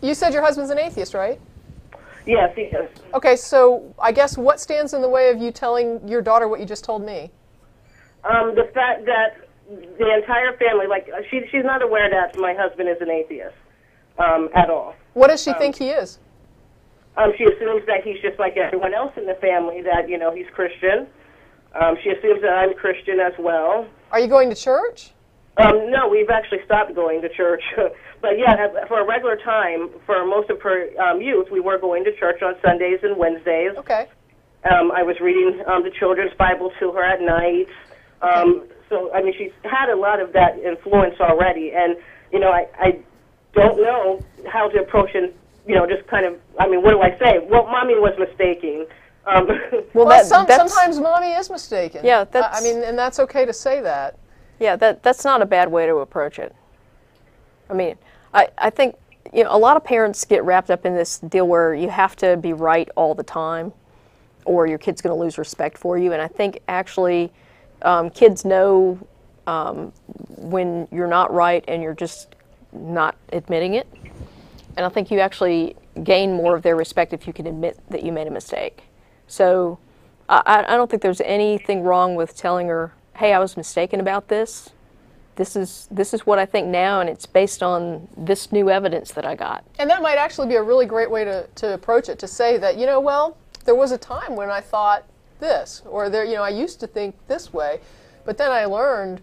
you said your husband's an atheist, right? Yes, he is. Okay, so I guess what stands in the way of you telling your daughter what you just told me? The fact that the entire family, she's not aware that my husband is an atheist at all. What does she think he is? She assumes that he's just like everyone else in the family, that, he's Christian. She assumes that I'm Christian as well. Are you going to church? No, we've actually stopped going to church. But yeah, for a regular time, for most of her youth, we were going to church on Sundays and Wednesdays. Okay. I was reading the children's Bible to her at night. So, I mean, she's had a lot of that influence already. And, I don't know how to approach and, just kind of, I mean, what do I say? Well, Mommy was mistaken. Sometimes Mommy is mistaken. Yeah, and that's okay to say that. Yeah, that's not a bad way to approach it. I mean, I think a lot of parents get wrapped up in this deal where you have to be right all the time, or your kid's going to lose respect for you. And I think actually, kids know when you're not right and you're just not admitting it. And I think you actually gain more of their respect if you can admit that you made a mistake. So I don't think there's anything wrong with telling her, hey, I was mistaken about this. This is what I think now, and it's based on this new evidence that I got. And that might actually be a really great way to approach it, to say that, there was a time when I thought this, or I used to think this way, but then I learned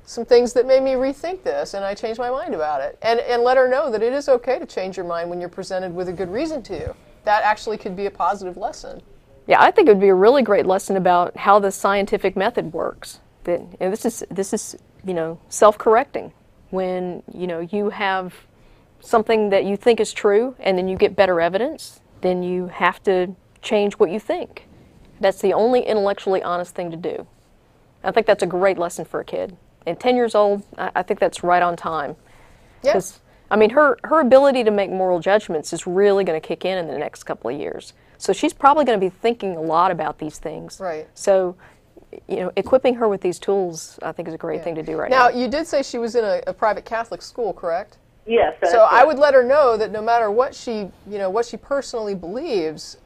some things that made me rethink this, and I changed my mind about it. And let her know that it is okay to change your mind when you're presented with a good reason to. That actually could be a positive lesson. Yeah, I think it would be a really great lesson about how the scientific method works. This is self-correcting. When you have something that you think is true, and then you get better evidence, then you have to change what you think. That's the only intellectually honest thing to do. I think that's a great lesson for a kid. And 10 years old, I think that's right on time. Yes. I mean, her ability to make moral judgments is really going to kick in the next couple of years. So she's probably going to be thinking a lot about these things. Right. So, equipping her with these tools, I think, is a great thing to do right now. Now, you did say she was in a private Catholic school, correct? Yes. So I would let her know that no matter what she personally believes,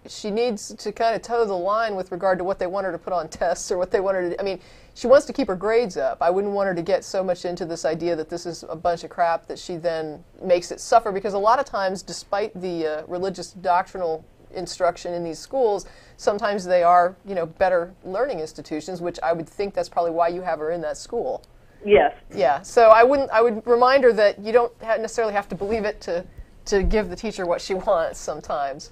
she needs to kind of toe the line with regard to what they want her to put on tests or what they want her to. I mean, she wants to keep her grades up. I wouldn't want her to get so much into this idea that this is a bunch of crap that she then makes it suffer, because a lot of times, despite the religious doctrinal instruction in these schools, sometimes they are, better learning institutions, which I would think that's probably why you have her in that school. Yes. Yeah. So I would remind her that you don't necessarily have to believe it to give the teacher what she wants sometimes.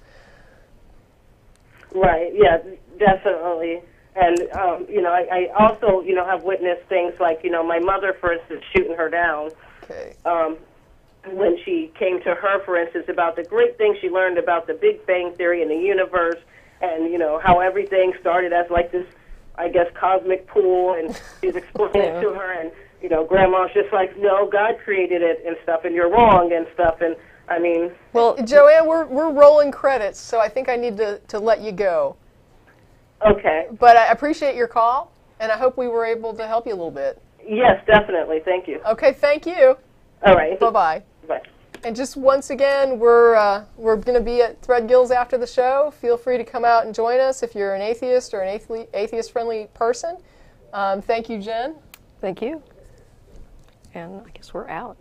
Right. Yeah. Definitely. And I also have witnessed things like my mother, for instance, shooting her down. Okay. When she came to her, for instance, about the great things she learned about the Big Bang Theory and the universe, and how everything started as like this, I guess, cosmic pool, and she's explaining it to her, and Grandma's just like, no, God created it and stuff, and you're wrong and stuff, and I mean. Well, Joanne, we're rolling credits, so I think I need to let you go. Okay. But I appreciate your call, and I hope we were able to help you a little bit. Yes, definitely. Thank you. Okay, thank you. All right. Bye-bye. Bye. And just once again, we're going to be at Threadgill's after the show. Feel free to come out and join us if you're an atheist or an atheist-friendly person. Thank you, Jen. Thank you. And I guess we're out.